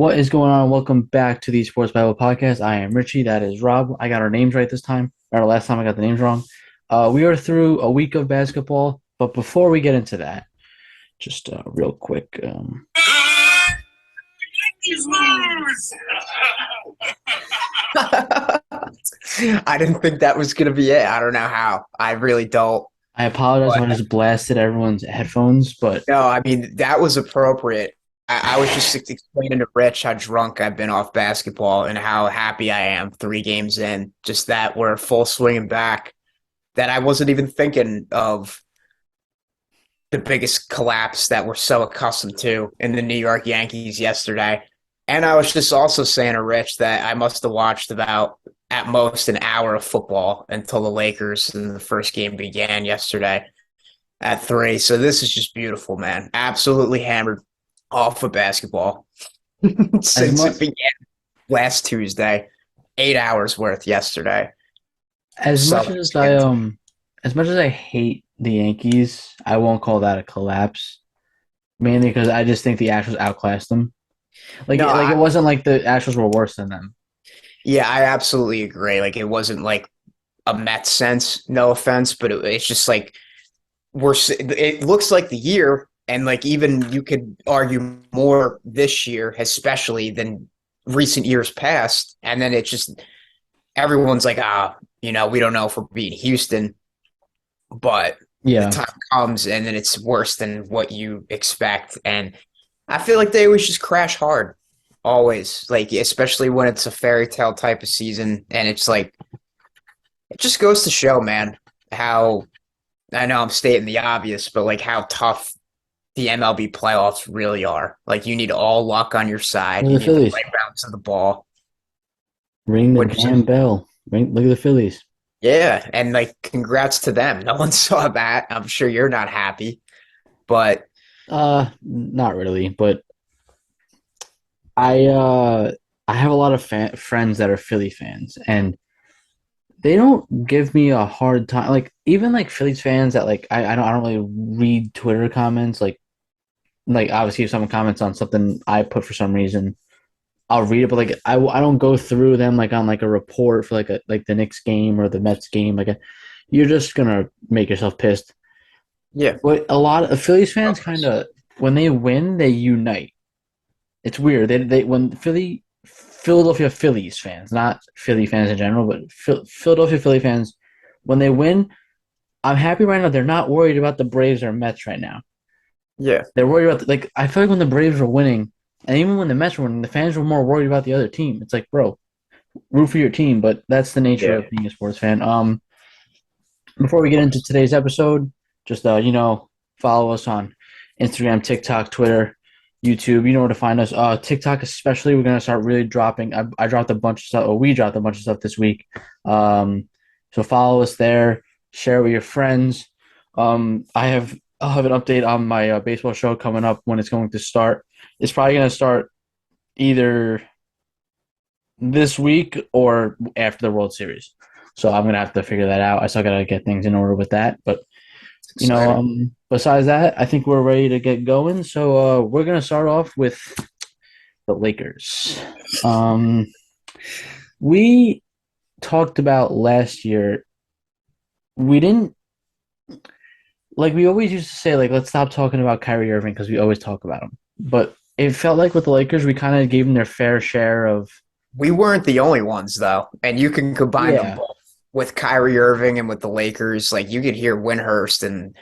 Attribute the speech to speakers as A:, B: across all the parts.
A: What is going on? Welcome back to the Sports Bible Podcast. I am Richie. That is Rob. I got our names right this time. Or last time I got the names wrong. We are through a week of basketball, but before we get into that, just real quick.
B: I didn't think that was going to be it. I don't know how. I really don't.
A: I apologize if
B: But
A: I just blasted everyone's headphones, but
B: no, I mean, that was appropriate. I was just explaining to Rich how drunk I've been off basketball and how happy I am 3 games in. Just that we're full swinging back. That I wasn't even thinking of the biggest collapse that we're so accustomed to in the New York Yankees yesterday. And I was just also saying to Rich that I must have watched about at most an hour of football until the Lakers and the first game began yesterday at 3. So this is just beautiful, man. Absolutely hammered off of basketball
A: as
B: since
A: much
B: it began last Tuesday. 8 hours worth yesterday.
A: as much
B: Southern
A: as I
B: Standard Time.
A: as much as I hate the Yankees, I won't call that a collapse. Mainly because I just think the Astros outclassed them. Like
B: No,
A: like it wasn't like the Astros were worse than them.
B: yeah, I absolutely agree. Like it wasn't like a Mets sense, no offense, but it's just like it looks like the year, and like even you could argue more this year, especially than recent years past. And then it's just everyone's like, we don't know if we're beating Houston, but the
A: Yeah.
B: time comes and then it's worse than what you expect. And I feel like they always just crash hard, always, like especially when it's a fairy tale type of season, and it's like it just goes to show, man, how I know I'm stating the obvious, but like how tough the MLB playoffs really are. Like you need all luck on your side.
A: Look
B: You
A: at the
B: need the
A: Phillies.
B: right bounce of the ball.
A: Ring the
B: What'd you say?
A: damn bell. Look at the Phillies.
B: Yeah, and like congrats to them. No one saw that. I'm sure you're not happy, but
A: Not really, but I uh I have a lot of friends that are Philly fans, and they don't give me a hard time. Like even like Phillies fans that like I don't really read Twitter comments. Like obviously if someone comments on something I put for some reason, I'll read it, but like I don't go through them like on like a report for like the Knicks game or the Mets game. You're just gonna make yourself pissed.
B: yeah,
A: But a lot of Phillies fans kind of when they win they unite. It's weird. They when Philadelphia Phillies fans, not Philly fans in general, but Philadelphia Philly fans, when they win, I'm happy right now. They're not worried about the Braves or Mets right now.
B: yeah,
A: They're worried about like I feel like when the Braves were winning, and even when the Mets were winning, the fans were more worried about the other team. It's like, bro, root for your team, but that's the nature
B: yeah.
A: of being a sports fan. Before we get into today's episode, just follow us on Instagram, TikTok, Twitter, YouTube. You know where to find us. TikTok especially, we're gonna start really dropping. I dropped a bunch of stuff. Or we dropped a bunch of stuff this week. So follow us there. Share with your friends. I'll have an update on my baseball show coming up when it's going to start. It's probably gonna start either this week or after the World Series. So I'm gonna have to figure that out. I still gotta get things in order with that. But
B: It's exciting.
A: besides that, I think we're ready to get going. So we're gonna start off with the Lakers. Um, we talked about last year. We didn't like we always used to say like let's stop talking about Kyrie Irving because we always talk about him. But it felt like with the Lakers, we kind of gave them their fair share of
B: We weren't the only ones though, and you can combine them
A: yeah.
B: both with Kyrie Irving and with the Lakers. Like you could hear Winhurst and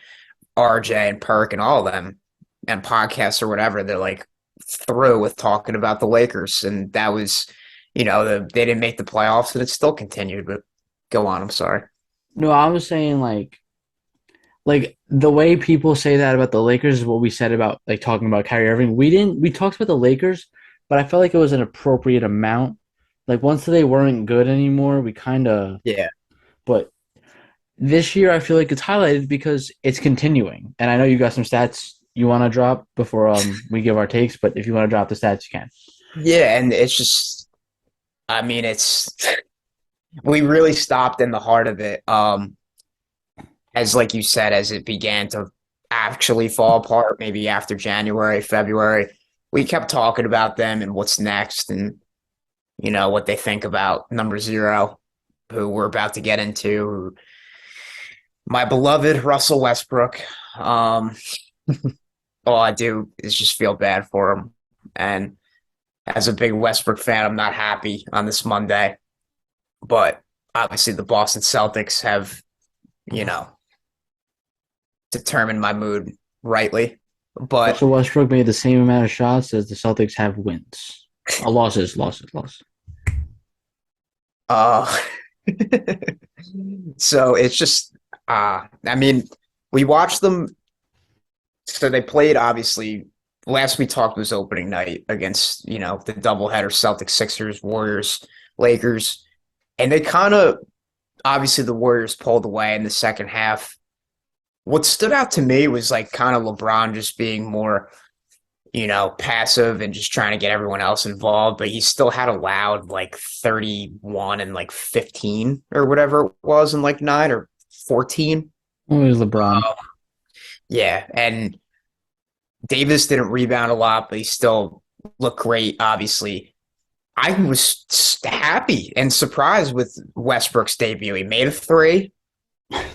B: RJ and Perk and all of them and podcasts or whatever. They're like through with talking about the Lakers, and that was, they didn't make the playoffs, and it still continued. But go on. I'm sorry.
A: No, I was saying like the way people say that about the Lakers is what we said about like talking about Kyrie Irving. We talked about the Lakers, but I felt like it was an appropriate amount. Like once they weren't good anymore, we kind of
B: Yeah.
A: but this year I feel like it's highlighted because it's continuing. And I know you got some stats you want to drop before we give our takes, but if you want to drop the stats you can.
B: Yeah, and it's just, I mean, it's we really stopped in the heart of it. As like you said, as it began to actually fall apart, maybe after January, February. we kept talking about them and what's next, and what they think about number zero, who we're about to get into. My beloved Russell Westbrook. Um, all I do is just feel bad for him, and as a big Westbrook fan, I'm not happy on this Monday. But obviously, the Boston Celtics have, you know, determined my mood rightly. But
A: Russell Westbrook made the same amount of shots as the Celtics have wins. Losses.
B: uh, so it's just, I mean, we watched them. So they played, obviously. Last we talked was opening night against, the doubleheader Celtics, Sixers, Warriors, Lakers. And they kind of, obviously, the Warriors pulled away in the second half. What stood out to me was like kind of LeBron just being more, passive and just trying to get everyone else involved. But he still had allowed like 31 and like 15 or whatever it was in like 9 or 14.
A: Always LeBron.
B: Yeah. And Davis didn't rebound a lot, but he still looked great, obviously. I was happy and surprised with Westbrook's debut. He made a three.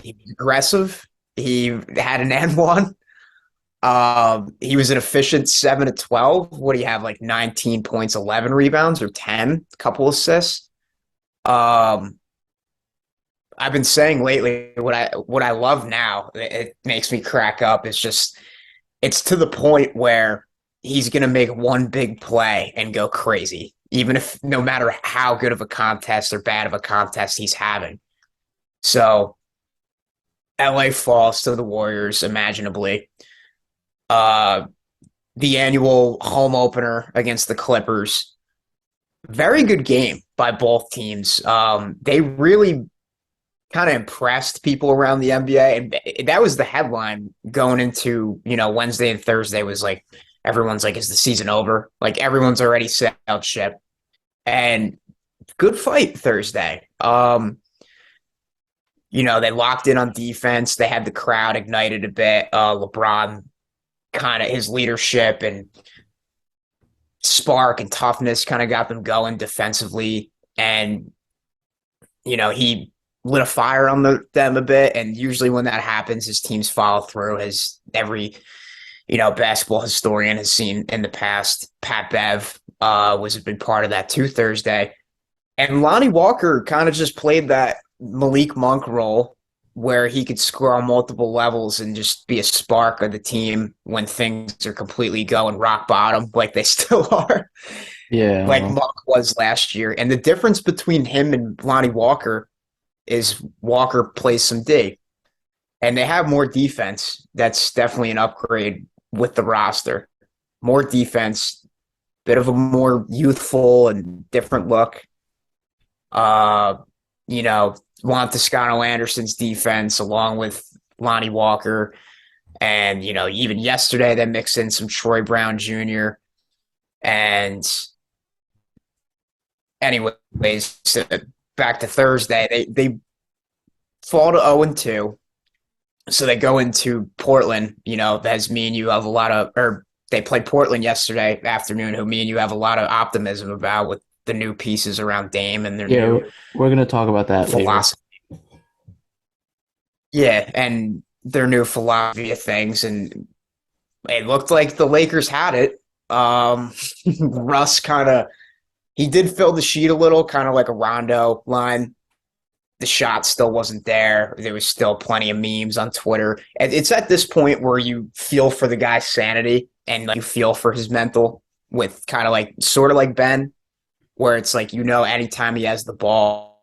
B: He was aggressive. He had an and one. He was an efficient 7 to 12. What do you have? Like 19 points, 11 rebounds, or 10? A couple assists. Um, I've been saying lately what I love now. It makes me crack up. It's just it's to the point where he's going to make one big play and go crazy, even if no matter how good of a contest or bad of a contest he's having. So LA falls to the Warriors, imaginably. Uh, the annual home opener against the Clippers. Very good game by both teams. They really kind of impressed people around the NBA, and that was the headline going into Wednesday and Thursday was like everyone's like, is the season over? Like everyone's already sailed ship, and good fight Thursday. They locked in on defense. They had the crowd ignited a bit. LeBron kind of his leadership and spark and toughness kind of got them going defensively, and he lit a fire on them a bit. And usually when that happens, his teams follow through. As every basketball historian has seen in the past, Pat Bev was a big part of that too Thursday. And Lonnie Walker kind of just played that Malik Monk role where he could score on multiple levels and just be a spark of the team when things are completely going rock bottom, like they still are,
A: Yeah.
B: like Monk was last year. And the difference between him and Lonnie Walker is Walker plays some D, and they have more defense. That's definitely an upgrade with the roster. More defense, bit of a more youthful and different look. Uh, Juan Toscano Anderson's defense along with Lonnie Walker. And, even yesterday they mixed in some Troy Brown Jr. And anyways, back to Thursday, they fall to 0-2. So they go into Portland, as me and you have a lot of, or they played Portland yesterday afternoon, who me and you have a lot of optimism about with the new pieces around Dame and their new
A: we're going to talk about that
B: philosophy. Later. Yeah, and their new philosophy of things. And it looked like the Lakers had it. Russ he did fill the sheet a little, kind of like a Rondo line. The shot still wasn't there. There was still plenty of memes on Twitter. And it's at this point where you feel for the guy's sanity and you feel for his mental with kind of like, sort of like Ben, where it's like, anytime he has the ball,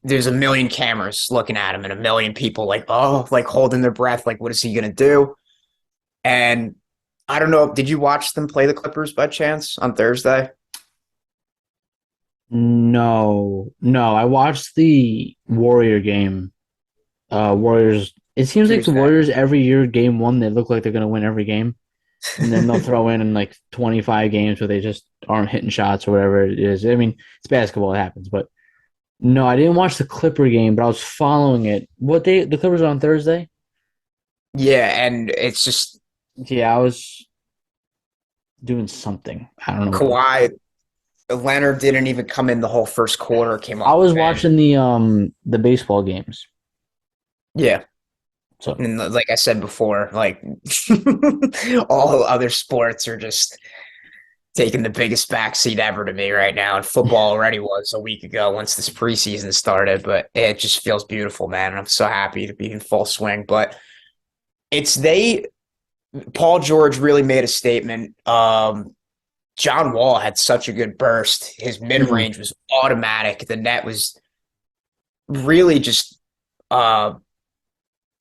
B: there's a million cameras looking at him and a million people like holding their breath. Like, what is he going to do? And I don't know. Did you watch them play the Clippers by chance on Thursday?
A: No. I watched the Warrior game. Warriors. It seems like the Warriors every year, game one, they look like they're going to win every game. And then they'll throw in like 25 games where they just aren't hitting shots or whatever it is. I mean, it's basketball, it happens. But no, I didn't watch the Clipper game, but I was following it. The Clippers are on Thursday?
B: Yeah, and it's just
A: Yeah, I was doing something. I don't know what.
B: Kawhi Leonard didn't even come in the whole first quarter, came
A: I
B: off the
A: was
B: bench.
A: watching the baseball games.
B: Yeah.
A: So
B: And like I said before, like all other sports are just taking the biggest backseat ever to me right now. And football already was a week ago once this preseason started, but it just feels beautiful, man. And I'm so happy to be in full swing. But it's Paul George really made a statement. John Wall had such a good burst. His mid
A: mhm.
B: range was automatic. The net was really just uh,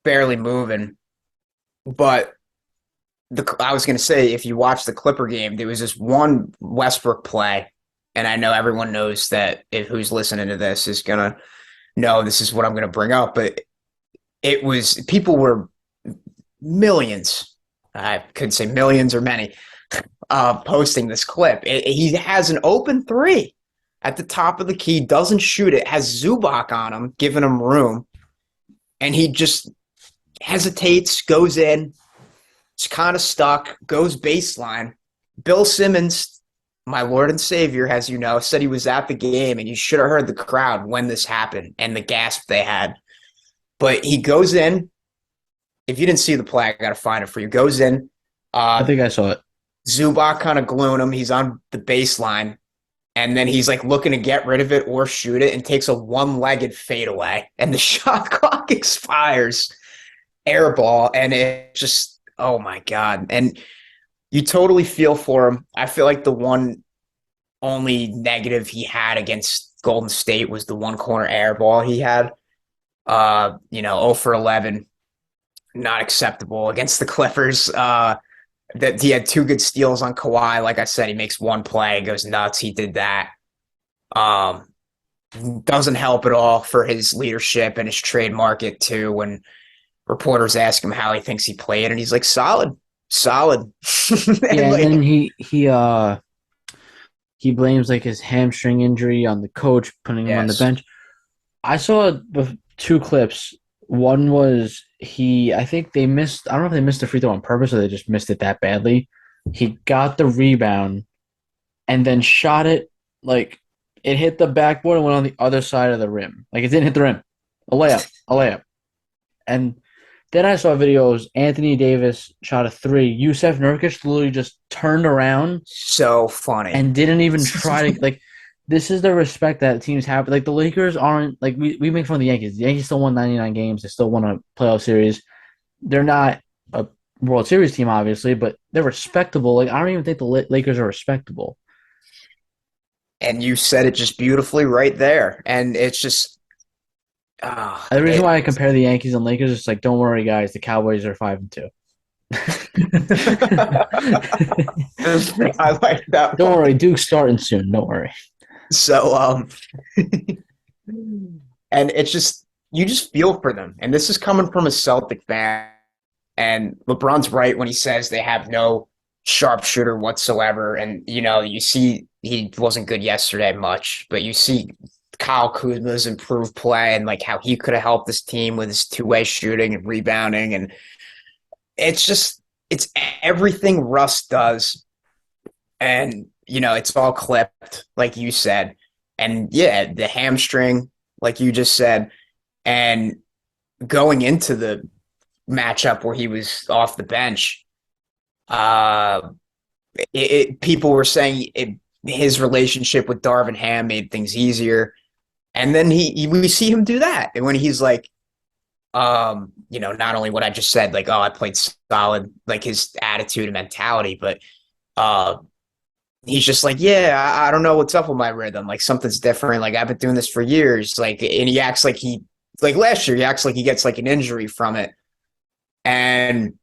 B: barely moving. But I was going to say, if you watch the Clipper game, there was this one Westbrook play, and I know everyone knows that if who's listening to this is going to know this is what I'm going to bring up, but it was people were millions. I could say millions or many posting this clip. He has an open three at the top of the key, doesn't shoot it, has Zubac on him, giving him room, and he just hesitates, goes in, it's kind of stuck, goes baseline. Bill Simmons, my Lord and Savior, as you know, said he was at the game, and you should have heard the crowd when this happened and the gasp they had. But he goes in. If you didn't see the play, I got to find it for you. Goes in.
A: I
B: Uh,
A: think I saw it.
B: Zubac kind of gluing him. He's on the baseline. And then he's like looking to get rid of it or shoot it and takes a one-legged fadeaway. And the shot clock expires. Air ball. And it just, oh my God. And you totally feel for him. I feel like the one only negative he had against Golden State was the one corner air ball he had. 0 for 11, not acceptable against the Clippers. That he had two good steals on Kawhi. Like I said, he makes one play, goes nuts. He did that. Um, doesn't help at all for his leadership and his trade market too. When reporters ask him how he thinks he played, and he's like, solid, solid. And
A: Yeah, and
B: like,
A: then he blames like his hamstring injury on the coach putting him on the
B: yes,
A: bench. I saw two clips. One was I think they missed, I don't know if they missed the free throw on purpose or they just missed it that badly. He got the rebound and then shot it like it hit the backboard and went on the other side of the rim. Like it didn't hit the rim. A layup, a layup. And then I saw videos. Anthony Davis shot a three. Yusef Nurkic literally just turned around
B: so funny.
A: and didn't even try to like. This is the respect that teams have. Like the Lakers aren't like we make fun of the Yankees. The Yankees still won 99 games. They still won a playoff series. They're not a World Series team, obviously, but they're respectable. Like I don't even think the Lakers are respectable.
B: And you said it just beautifully right there. And it's just, uh,
A: And the reason
B: it,
A: why I compare the Yankees and Lakers is like, don't worry, guys. The Cowboys are 5-2.
B: I like that
A: Don't
B: one.
A: worry, Duke's starting soon. Don't worry.
B: So, and it's just, you just feel for them. And this is coming from a Celtic fan. And LeBron's right when he says they have no sharpshooter whatsoever. And, you see he wasn't good yesterday much, but you see Kyle Kuzma's improved play and like how he could have helped this team with his two-way shooting and rebounding. And it's just, it's everything Russ does. And, it's all clipped, like you said. And yeah, the hamstring, like you just said. And going into the matchup where he was off the bench, uh, people were saying his relationship with Darvin Ham made things easier, and then we see him do that, and when he's like, not only what I just said, like, oh, I played solid, like his attitude and mentality, but uh, he's just like, yeah, I don't know what's up with my rhythm, like something's different, like I've been doing this for years, like, and he acts like last year, he acts like he gets like an injury from it, and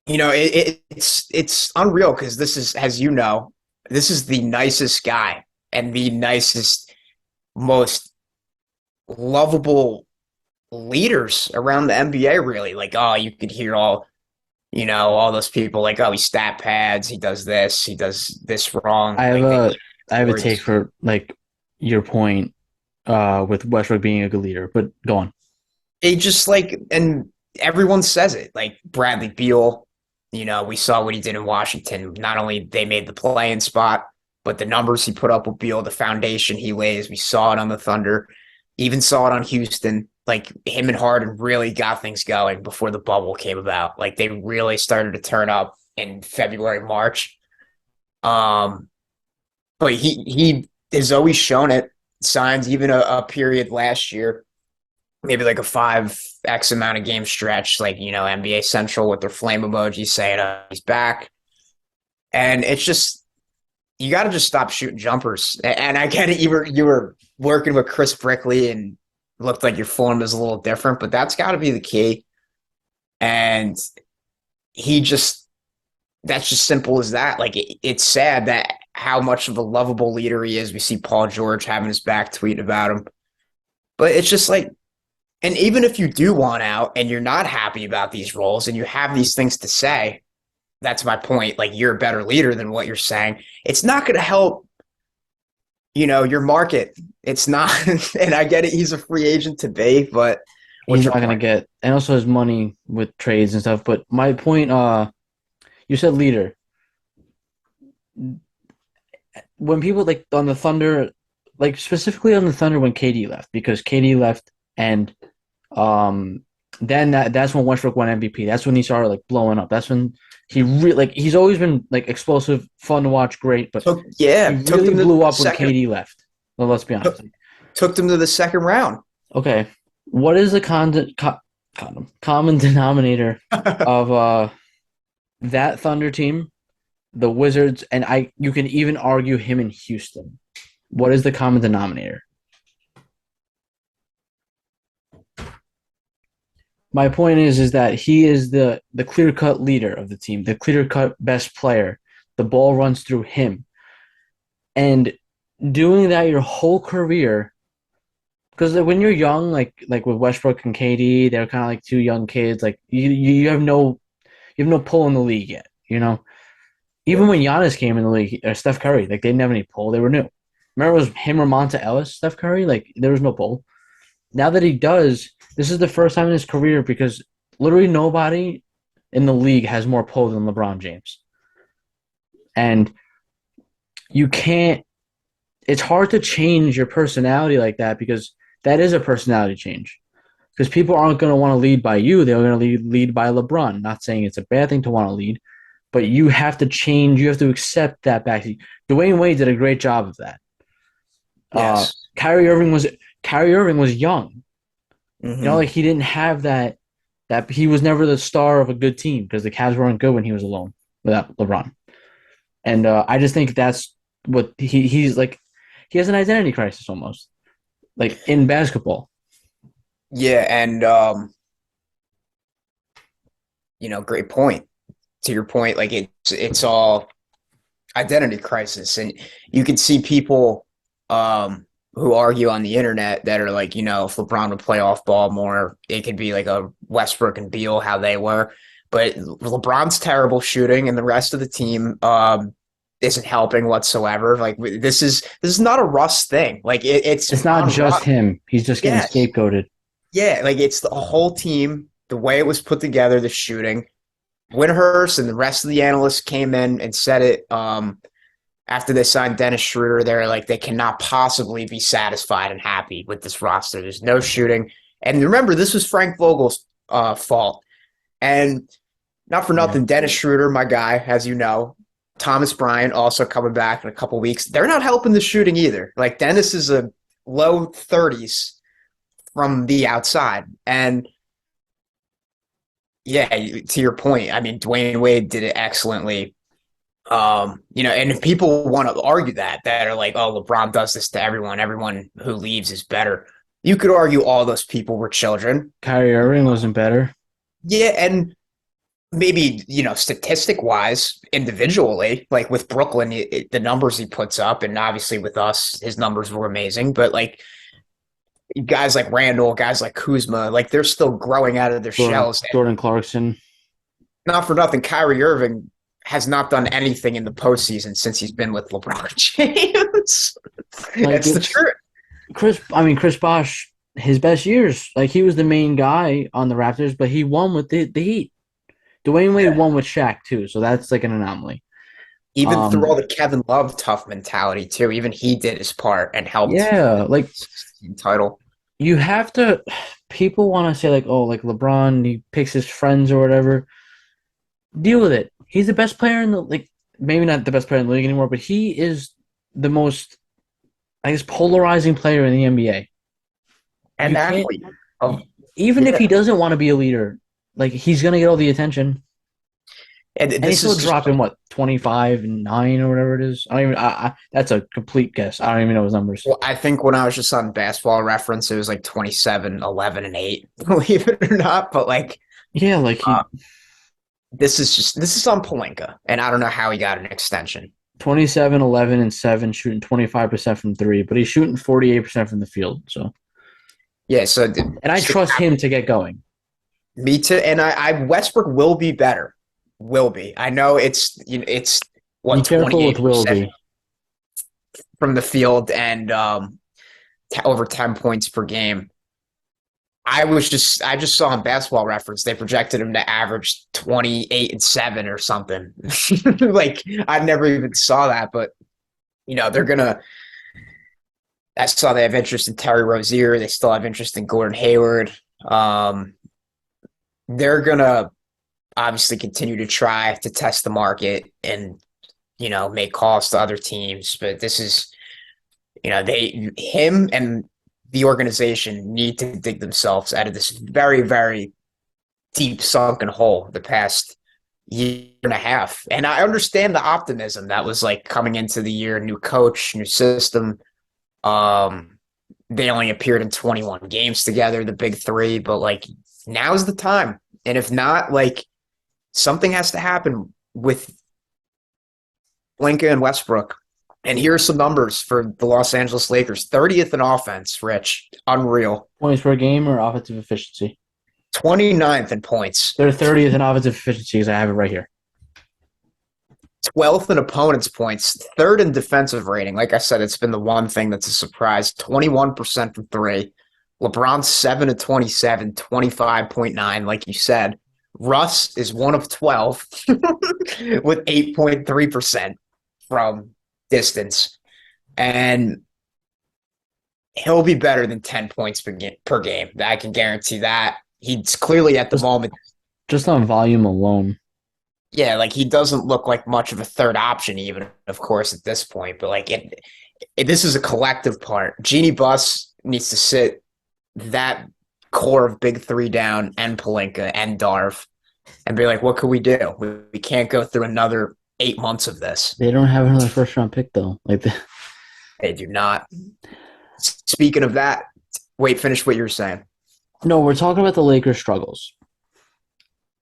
B: it's unreal because this is, as you know, this is the nicest guy and the nicest, most lovable leaders around the NBA. Really, like, oh, you could hear all those people like, oh, he stat pads, he does this wrong.
A: I have
B: Like they
A: a I have a take
B: words.
A: for like your point with Westbrook being a good leader, but go on.
B: They just like, and everyone says it. Like Bradley Beal, We saw what he did in Washington. Not only they made the play-in spot, but the numbers he put up with Beal, the foundation he lays. We saw it on the Thunder, even saw it on Houston. Like him and Harden really got things going before the bubble came about. Like they really started to turn up in February, March. Um, but he has always shown it. Signs even a period last year, maybe like a 5x amount of game stretch, like NBA Central with their flame emoji saying he's back. And it's just you got to just stop shooting jumpers. And I get it. You were working with Chris Brickley and looked like your form is a little different, but that's got to be the key. And that's just simple as that. Like it's sad that how much of a lovable leader he is. We see Paul George having his back tweeting about him, but it's just like, and even if you do want out and you're not happy about these roles and you have these things to say, that's my point. Like you're a better leader than what you're saying. It's not going to help, your market. It's not, and I get it. He's a free agent today, but
A: he's not going to get, and also his money with trades and stuff. But my point, you said leader. When people like on the Thunder, like specifically on the Thunder when KD left, because KD left and then that's when Westbrook won MVP. That's when he started like blowing up. That's when he really he's always been like explosive, fun to watch, great, but he really blew up when KD left. Well, let's be honest.
B: Took them to the second round.
A: Okay. What is the common denominator of that Thunder team, the Wizards, and you can even argue him in Houston? What is the common denominator? My point is that he is the clear-cut leader of the team, the clear-cut best player. The ball runs through him. And doing that your whole career, because when you're young, like with Westbrook and KD, they're kind of like two young kids. Like you have no pull in the league yet, Even when Giannis came in the league, or Steph Curry, like they didn't have any pull. They were new. Remember, it was him or Monta Ellis, Steph Curry. Like there was no pull. Now that he does, this is the first time in his career because literally nobody in the league has more pull than LeBron James. And you can't. It's hard to change your personality like that because that is a personality change. Because people aren't going to want to lead by you. They're going to lead by LeBron. Not saying it's a bad thing to want to lead, but you have to change. You have to accept that back. Dwayne Wade did a great job of that.
B: Yes.
A: Kyrie Irving was young.
B: Mm-hmm.
A: Like he didn't have that he was never the star of a good team because the Cavs weren't good when he was alone without LeBron. And I just think that's what he's like. He has an identity crisis almost, like in basketball.
B: Yeah, and great point. To your point, like it's all identity crisis, and you can see people who argue on the internet that are like, if LeBron would play off ball more, it could be like a Westbrook and Beal how they were. But LeBron's terrible shooting, and the rest of the team isn't helping whatsoever. Like this is not a Russ thing. Like it's
A: not just him. He's just getting scapegoated.
B: Yeah, like it's the whole team, the way it was put together, the shooting. Windhurst and the rest of the analysts came in and said it after they signed Dennis Schroeder. They're like, they cannot possibly be satisfied and happy with this roster. There's no shooting. And remember, this was Frank Vogel's fault. And not for nothing, Dennis Schroeder, my guy, as you know, Thomas Bryant also coming back in a couple weeks. They're not helping the shooting either. Like Dennis is a low 30s from the outside. And yeah, to your point, I mean, Dwayne Wade did it excellently. And if people want to argue that are like, oh, LeBron does this to everyone who leaves is better. You could argue all those people were children.
A: Kyrie Irving wasn't better.
B: Yeah, and maybe, statistic wise, individually, like with Brooklyn, the numbers he puts up, and obviously with us, his numbers were amazing. But like guys like Randall, guys like Kuzma, like they're still growing out of their shells.
A: Jordan Clarkson.
B: Not for nothing, Kyrie Irving has not done anything in the postseason since he's been with LeBron James. That's the truth.
A: Chris Bosh, his best years, like he was the main guy on the Raptors, but he won with the Heat. Dwayne Wade won with Shaq too, so that's like an anomaly.
B: Even through all
A: Um,
B: the Kevin Love tough mentality too, even he did his part and helped
A: yeah, like
B: title.
A: you have to. People want to say like, oh, like LeBron, he picks his friends or whatever. Deal with it. He's the best player in the like. Maybe not the best player in the league anymore, but he is the most, I guess, polarizing player in the NBA.
B: And
A: You can't,
B: athlete. Oh,
A: even if
B: yeah.
A: he doesn't want to be a leader, like he's gonna get all the attention,
B: And
A: and he's
B: this
A: still
B: is just
A: dropping what 25 and 9 or whatever it is. I don't even. That's a complete guess. I don't even know his numbers.
B: well, I think when I was just on Basketball Reference, it was like 27, 11, and 8, believe it or not. But like,
A: Yeah, like
B: uh,
A: he
B: this is on Palenka, and I don't know how he got an extension.
A: 27, 11, and 7, shooting 25% from three, but he's shooting 48% from the field. So,
B: Yeah, so
A: and I trust him to get going.
B: me too. And I Westbrook will be better. Will be. I know it's
A: Be
B: what
A: careful with
B: 28%
A: Wilby.
B: from the field and over 10 points per game. I just saw on Basketball Reference they projected him to average 28 and 7 or something. Like I never even saw that, but they're gonna. I saw they have interest in Terry Rozier. They still have interest in Gordon Hayward. Um, they're gonna obviously continue to try to test the market and make calls to other teams. But this is they him and the organization need to dig themselves out of this very, very deep sunken hole the past year and a half. And I understand the optimism that was like coming into the year, new coach, new system. Um, they only appeared in 21 games together, the big three, but like now's the time. And if not, like something has to happen with Blinka and Westbrook. And here are some numbers for the Los Angeles Lakers. 30th in offense, Rich. Unreal.
A: Points per game or offensive efficiency?
B: 29th in points.
A: They're 30th in offensive efficiency because I have it right here.
B: 12th in opponents' points. Third in defensive rating. Like I said, it's been the one thing that's a surprise. 21% from three. LeBron 7 of 27, 25.9, like you said. Russ is 1 of 12 with 8.3% from distance. And he'll be better than 10 points per game. I can guarantee that. He's clearly at the moment.
A: Just on volume alone.
B: Yeah, like he doesn't look like much of a third option, even, of course, at this point. But like this is a collective part. Jeannie Buss needs to sit that core of big three down and Palenka and Darv and be like, what could we do? We can't go through another 8 months of this.
A: They don't have another first round pick though.
B: They do not. Speaking of that, wait, finish what you were saying.
A: No, we're talking about the Lakers' struggles,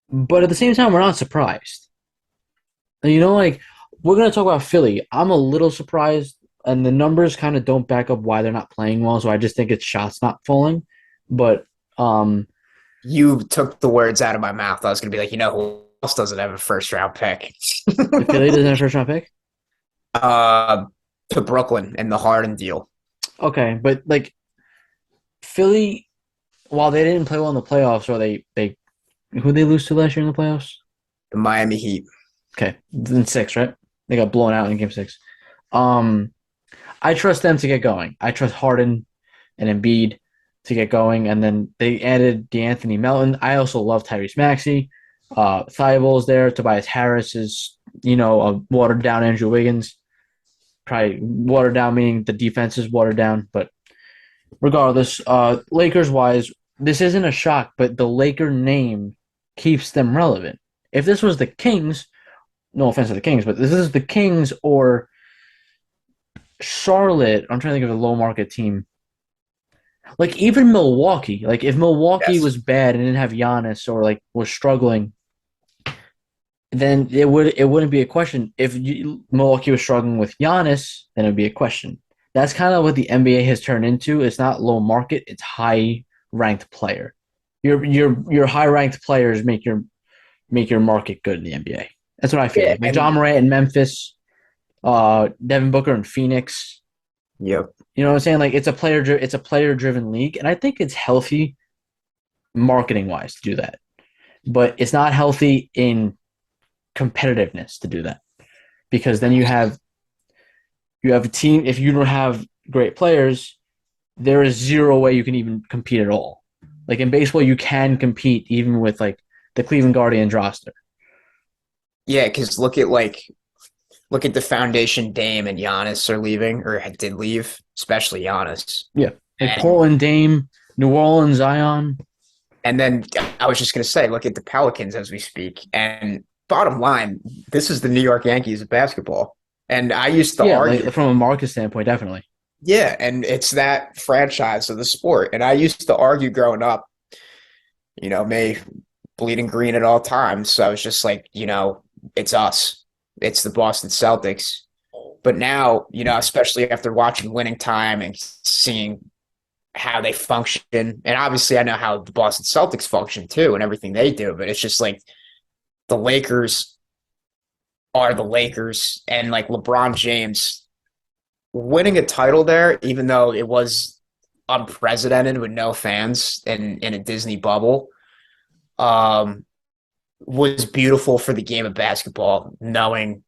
A: but at the same time, we're not surprised. Like we're gonna talk about Philly. I'm a little surprised, and the numbers kind of don't back up why they're not playing well. So I just think it's shots not falling. But
B: you took the words out of my mouth. I was gonna be like, who else doesn't have a first round pick?
A: Philly doesn't have a first round pick.
B: To Brooklyn and the Harden deal.
A: Okay, but like Philly, while they didn't play well in the playoffs, or they who they lose to last year in the playoffs?
B: The Miami Heat.
A: Okay, in 6, right? They got blown out in Game 6. I trust them to get going. I trust Harden and Embiid to get going, and then they added DeAnthony Melton. I also love Tyrese Maxey. Thibault's there. Tobias Harris is, a watered down Andrew Wiggins. Probably watered down meaning the defense is watered down, but regardless, Lakers wise, this isn't a shock, but the Laker name keeps them relevant. If this was the Kings, no offense to the Kings, but this is the Kings or Charlotte. I'm trying to think of a low market team. Like even Milwaukee. Like if Milwaukee was bad and didn't have Giannis or like was struggling, then it wouldn't be a question. If Milwaukee was struggling with Giannis, then it would be a question. That's kind of what the NBA has turned into. It's not low market; it's high ranked player. Your high ranked players make your market good in the NBA. That's what I feel like John Morant in Memphis, Devin Booker in Phoenix.
B: Yep.
A: You know what I'm saying? Like it's a player driven league, and I think it's healthy marketing wise to do that. but it's not healthy in competitiveness to do that because then you have a team. If you don't have great players, there is zero way you can even compete at all. Like in baseball, you can compete even with like the Cleveland Guardians roster.
B: Yeah, because look at the foundation Dame and Giannis are leaving or did leave, especially Giannis.
A: Yeah, like
B: And
A: Portland, Dame, New Orleans, Zion.
B: and then I was just gonna say, look at the Pelicans as we speak. And bottom line, this is the New York Yankees of basketball. And I used to
A: Yeah, like
B: argue,
A: from a market standpoint, definitely.
B: yeah, and it's that franchise of the sport. And I used to argue growing up, May bleeding green at all times. So I was just like, it's us. It's the Boston Celtics. But now, especially after watching Winning Time and seeing how they function, and obviously I know how the Boston Celtics function too and everything they do, but it's just like the Lakers are the Lakers and like LeBron James winning a title there, even though it was unprecedented with no fans in a Disney bubble, um, was beautiful for the game of basketball, knowing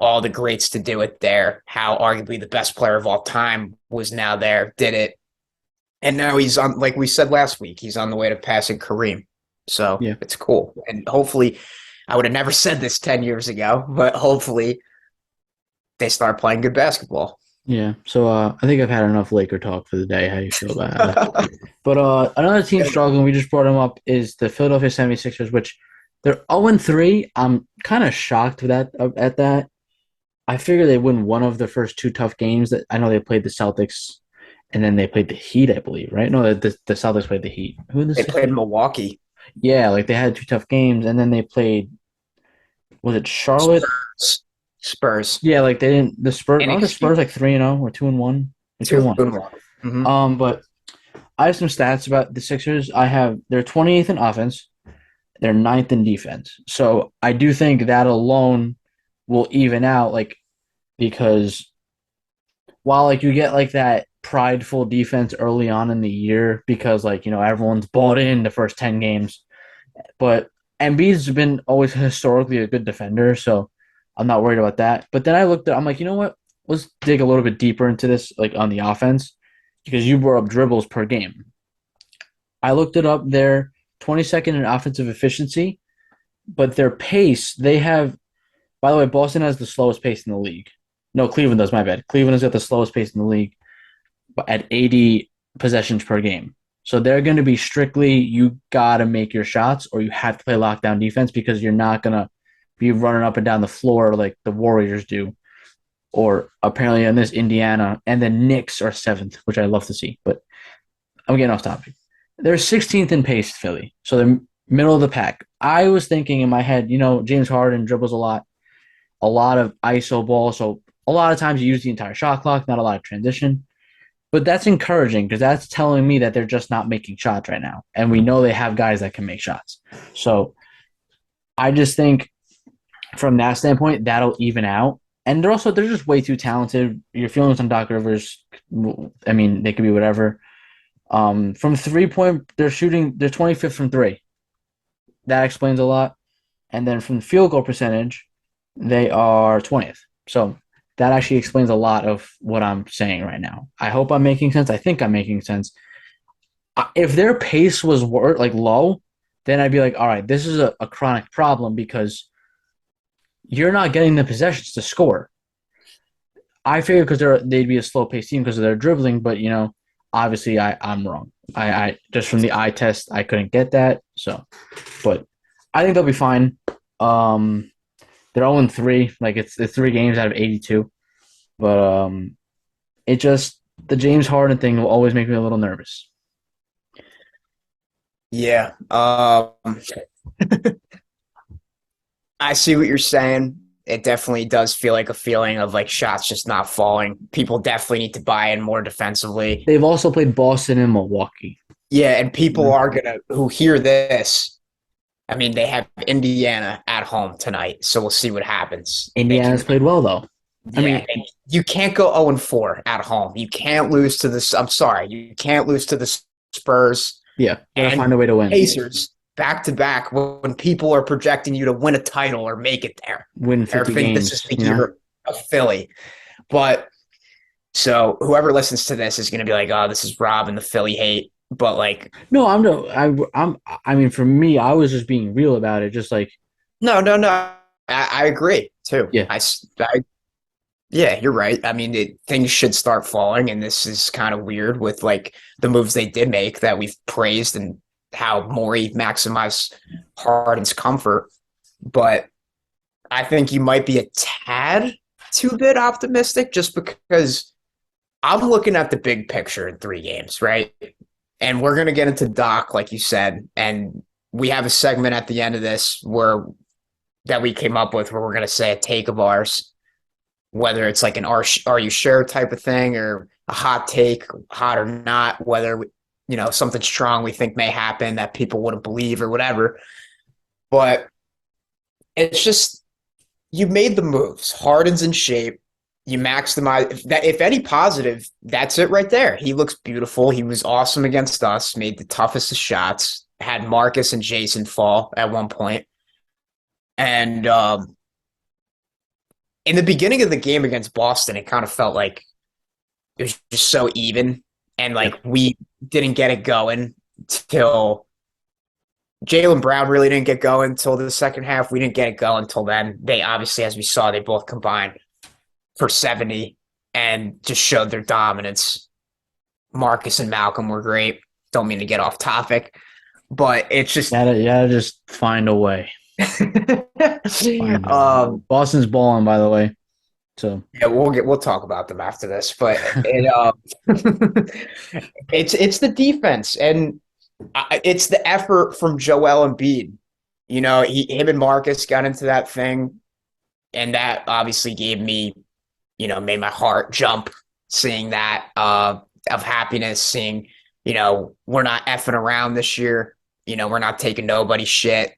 B: all the greats to do it there, how arguably the best player of all time was now there, did it. And now he's on, like we said last week, he's on the way to passing Kareem. So
A: Yeah,
B: it's cool. And hopefully, I would have never said this 10 years ago, but hopefully they start playing good basketball.
A: yeah. So I think I've had enough Laker talk for the day. How do you feel about that? But another team struggling, we just brought them up, is the Philadelphia 76ers, which they're 0-3. I'm kind of shocked at that. I figure they win one of the first two tough games. That I know they played the Celtics, and then they played the Heat, I believe, right? No, the Celtics played the Heat. Who did the
B: They played
A: Sixers?
B: Milwaukee.
A: Yeah, like they had two tough games, and then they played. Was it Charlotte?
B: Spurs. Spurs.
A: Yeah, like they didn't. The Spurs aren't the
B: NXT
A: Spurs like 3-0 or 2-1 or 2-1.
B: 2-1. Mm-hmm.
A: But I have some stats about the Sixers. They're 28th in offense. They're ninth in defense. So I do think that alone will even out, like because while like you get like that prideful defense early on in the year because like everyone's bought in the first 10 games, but Embiid's been always historically a good defender, so I'm not worried about that. But then I'm like, you know what? Let's dig a little bit deeper into this, like on the offense, because you brought up dribbles per game. I looked it up. They're 22nd in offensive efficiency, but their pace, they have, by the way, Boston has the slowest pace in the league. No, Cleveland does, my bad. Cleveland has got the slowest pace in the league at 80 possessions per game. So they're going to be strictly, you got to make your shots or you have to play lockdown defense because you're not going to be running up and down the floor like the Warriors do. Or apparently in this Indiana, and the Knicks are seventh, which I love to see. But I'm getting off topic. They're 16th in pace, Philly. So they're middle of the pack. I was thinking in my head, James Harden dribbles a lot of ISO ball. So a lot of times you use the entire shot clock, not a lot of transition. But that's encouraging because that's telling me that they're just not making shots right now. And we know they have guys that can make shots. So I just think from that standpoint, that'll even out. And they're just way too talented. Your feelings on Doc Rivers, I mean, they could be whatever. From 3 point, they're 25th from three. That explains a lot. And then from field goal percentage, they are 20th. So that actually explains a lot of what I'm saying right now. I hope I'm making sense. I think I'm making sense. If their pace was like low, then I'd be like, all right, this is a chronic problem because you're not getting the possessions to score. I figured because they'd be a slow paced team because of their dribbling, but obviously I'm wrong. I just from the eye test I couldn't get that. So, but I think they'll be fine. They're 0-3. Like it's 3 games out of 82. But it just the James Harden thing will always make me a little nervous.
B: Yeah. I see what you're saying. It definitely does feel like a feeling of like shots just not falling. People definitely need to buy in more defensively.
A: They've also played Boston and Milwaukee.
B: Yeah, and people are gonna who hear this. I mean, they have Indiana at home tonight, so we'll see what happens.
A: Indiana's played well though. I
B: Yeah,
A: mean,
B: you can't go 0-4 at home. You can't lose to this. I'm sorry, you can't lose to the Spurs
A: yeah, gotta
B: and
A: find a way to win.
B: Pacers. back to back when people are projecting you to win a title or make it there
A: Win
B: or
A: 50
B: think this is
A: games,
B: the
A: you know?
B: year of Philly. But so whoever listens to this is going to be like, oh, this is Rob and the Philly hate. But like,
A: No, I'm no, I mean, for me, I was just being real about it. Just like,
B: no, no, no. I agree too.
A: yeah,
B: Yeah, you're right. I mean, things should start falling, and this is kind of weird with like the moves they did make that we've praised and how Morey maximized Harden's comfort. But I think you might be a tad too bit optimistic just because I'm looking at the big picture in 3 games, right? And we're going to get into Doc, like you said, and we have a segment at the end of this where that we came up with where we're going to say a take of ours, whether it's like an are you sure type of thing or a hot take, hot or not, whether something strong we think may happen that people wouldn't believe or whatever. But it's just you made the moves. Harden's in shape. You maximize that. If any positive, that's it right there. He looks beautiful. He was awesome against us. Made the toughest of shots. Had Marcus and Jason fall at one point. And in the beginning of the game against Boston, it kind of felt like it was just so even, and
A: yeah.
B: like we didn't get it going till Jaylen Brown really didn't get going until the second half. We didn't get it going until then. They obviously, as we saw, they both combined for 70 and just showed their dominance. Marcus and Malcolm were great. Don't mean to get off topic, but it's just
A: You gotta just find a way. Boston's balling, by the way. So
B: yeah, we'll talk about them after this, but it's the defense and it's the effort from Joel Embiid. Him and Marcus got into that thing, and that obviously gave me, made my heart jump seeing that of happiness, seeing, we're not effing around this year. We're not taking nobody's shit.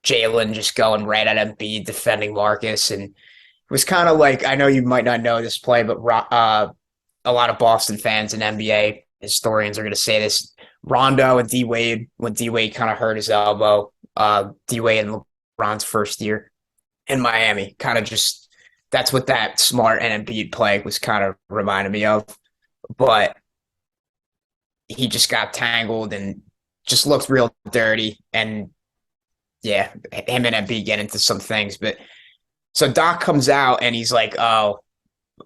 B: Jaylen just going right at Embiid, defending Marcus, and it was kind of like, I know you might not know this play, but a lot of Boston fans and NBA historians are going to say this. Rondo and D-Wade, when D-Wade kind of hurt his elbow, D-Wade in LeBron's first year in Miami, kind of just, that's what that Smart and Embiid play was kind of reminding me of. But he just got tangled and just looked real dirty. And yeah, him and Embiid get into some things. But so Doc comes out and he's like, oh,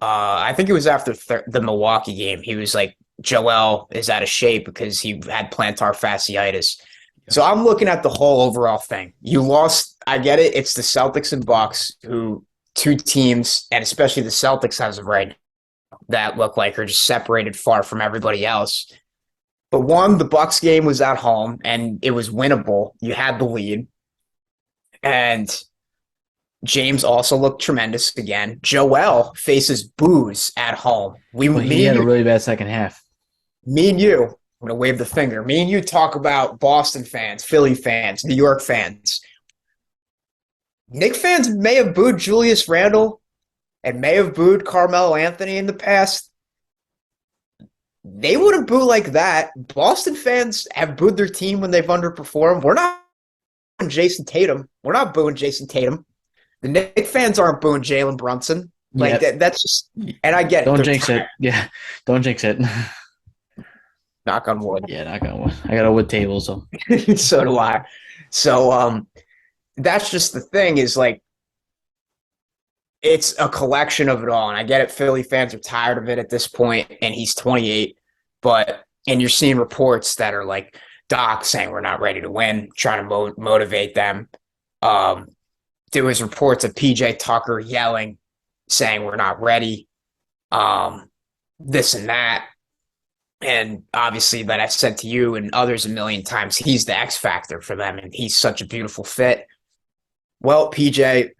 B: I think it was after the Milwaukee game. He was like, Joel is out of shape because he had plantar fasciitis. So I'm looking at the whole overall thing. You lost. I get it. It's the Celtics and Bucks, who two teams, and especially the Celtics as of right now, that look like are just separated far from everybody else. But one, the Bucks game was at home and it was winnable. You had the lead. And James also looked tremendous again. Joel faces Booze at home.
A: he had a really bad second half.
B: Me and you, I'm going to wave the finger. Me and you talk about Boston fans, Philly fans, New York fans. Knicks fans may have booed Julius Randle and may have booed Carmelo Anthony in the past. They wouldn't boo like that. Boston fans have booed their team when they've underperformed. We're not booing Jason Tatum. We're not booing Jason Tatum. The Knicks fans aren't booing Jalen Brunson. Like that's just, and I get it.
A: Don't jinx it. Yeah, don't jinx it.
B: Knock on wood.
A: Yeah, knock on wood. I got a wood table, so.
B: So do I. So that's just the thing is like it's a collection of it all. And I get it. Philly fans are tired of it at this point, and he's 28. And you're seeing reports that are like Doc saying we're not ready to win, trying to motivate them. There was reports of PJ Tucker yelling, saying we're not ready, this and that. And obviously, that I've said to you and others a million times, he's the X factor for them, and he's such a beautiful fit. Well, PJ,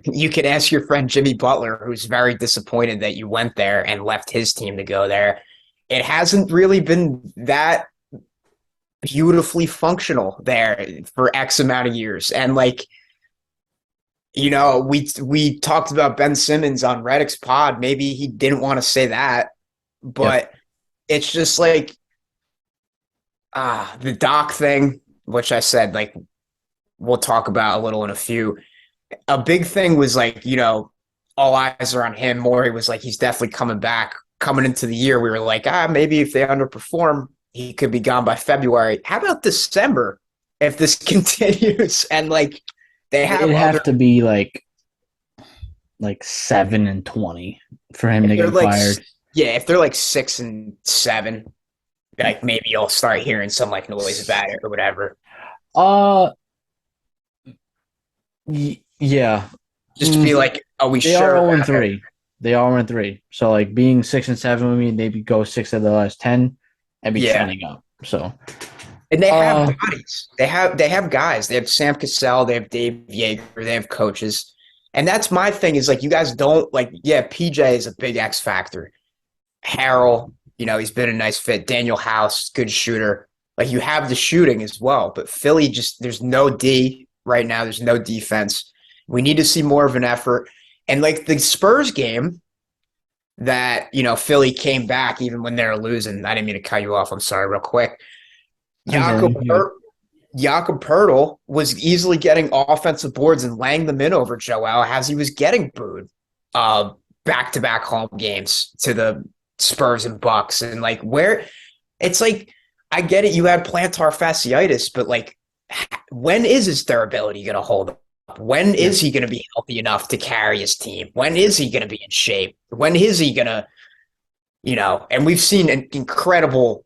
B: you could ask your friend Jimmy Butler, who's very disappointed that you went there and left his team to go there. It hasn't really been that beautifully functional there for X amount of years. And like, we talked about Ben Simmons on Reddick's pod. Maybe he didn't want to say that, but it's just like the Doc thing. which I said like we'll talk about a little in a few. A big thing was like, all eyes are on him. Morey was like, he's definitely coming back. Coming into the year, we were like, maybe if they underperform, he could be gone by February. How about December if this continues? And like they have
A: It'd
B: other
A: have to be like 7-20 for him
B: if
A: to
B: they're
A: get
B: like
A: fired.
B: yeah, if they're like 6-7, like maybe you'll start hearing some like noise about it or whatever.
A: Uh, yeah.
B: Just to be like, are we
A: They are
B: sure
A: 0 and
B: about it?
A: 3. They are 0 and 3. So like being 6-7 would mean maybe go 6 of the last 10 and be
B: Yeah.
A: trending up. So
B: And they have
A: uh
B: bodies. They have guys. They have Sam Cassell. They have Dave Yeager. They have coaches. And that's my thing is like you guys don't like. Yeah, PJ is a big X factor. Harrell, he's been a nice fit. Daniel House, good shooter. Like you have the shooting as well, but Philly just there's no D right now. There's no defense. We need to see more of an effort. And like the Spurs game that Philly came back even when they were losing. I didn't mean to cut you off. I'm sorry, real quick. Jakob
A: okay, yeah.
B: Pert- Jakob Pertl was easily getting offensive boards and laying them in over Joel as he was getting booed back-to-back home games to the Spurs and Bucks. And like where it's like I get it, you had plantar fasciitis, but like when is his durability going to hold up? When
A: Yeah.
B: is he going to be healthy enough to carry his team? When is he going to be in shape? When is he going to, and we've seen an incredible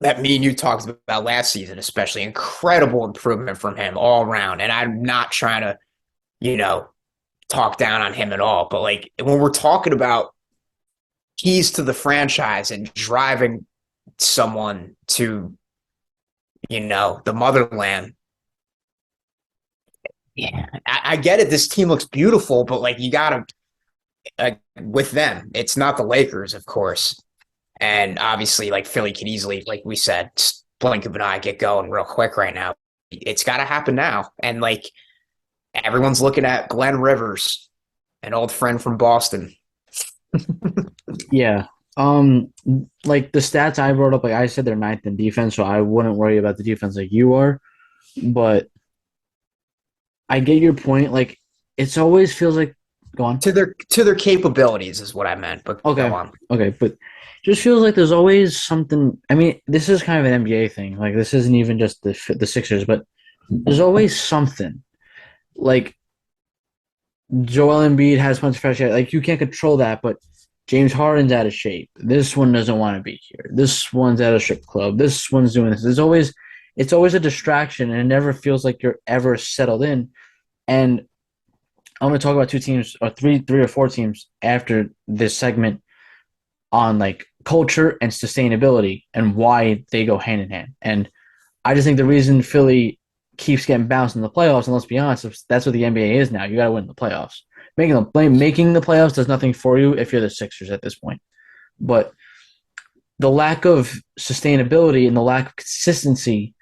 B: that me and you talked about last season, especially incredible improvement from him all around. And I'm not trying to, talk down on him at all. But like when we're talking about keys to the franchise and driving someone to, the motherland, yeah, I get it. This team looks beautiful, but like you got to, with them, it's not the Lakers, of course. And obviously, like Philly could easily, like we said, blink of an eye, get going real quick right now. It's got to happen now. And like everyone's looking at Glenn Rivers, an old friend from Boston.
A: Yeah. Like the stats I brought up, like I said they're ninth in defense, so I wouldn't worry about the defense like you are. But I get your point. Like it's always feels like go on.
B: To their capabilities is what I meant. But go
A: Okay.
B: on.
A: Okay, but just feels like there's always something. I mean, this is kind of an NBA thing. Like this isn't even just the Sixers, but there's always something. Like Joel Embiid has much pressure. Like you can't control that, but James Harden's out of shape. This one doesn't want to be here. This one's at a strip club. This one's doing this. It's always a distraction, and it never feels like you're ever settled in. And I'm going to talk about two teams or three or four teams after this segment on like culture and sustainability and why they go hand in hand. And I just think the reason Philly keeps getting bounced in the playoffs, and let's be honest, that's what the NBA is now. You got to win the playoffs. Making the playoffs does nothing for you if you're the Sixers at this point. But the lack of sustainability and the lack of consistency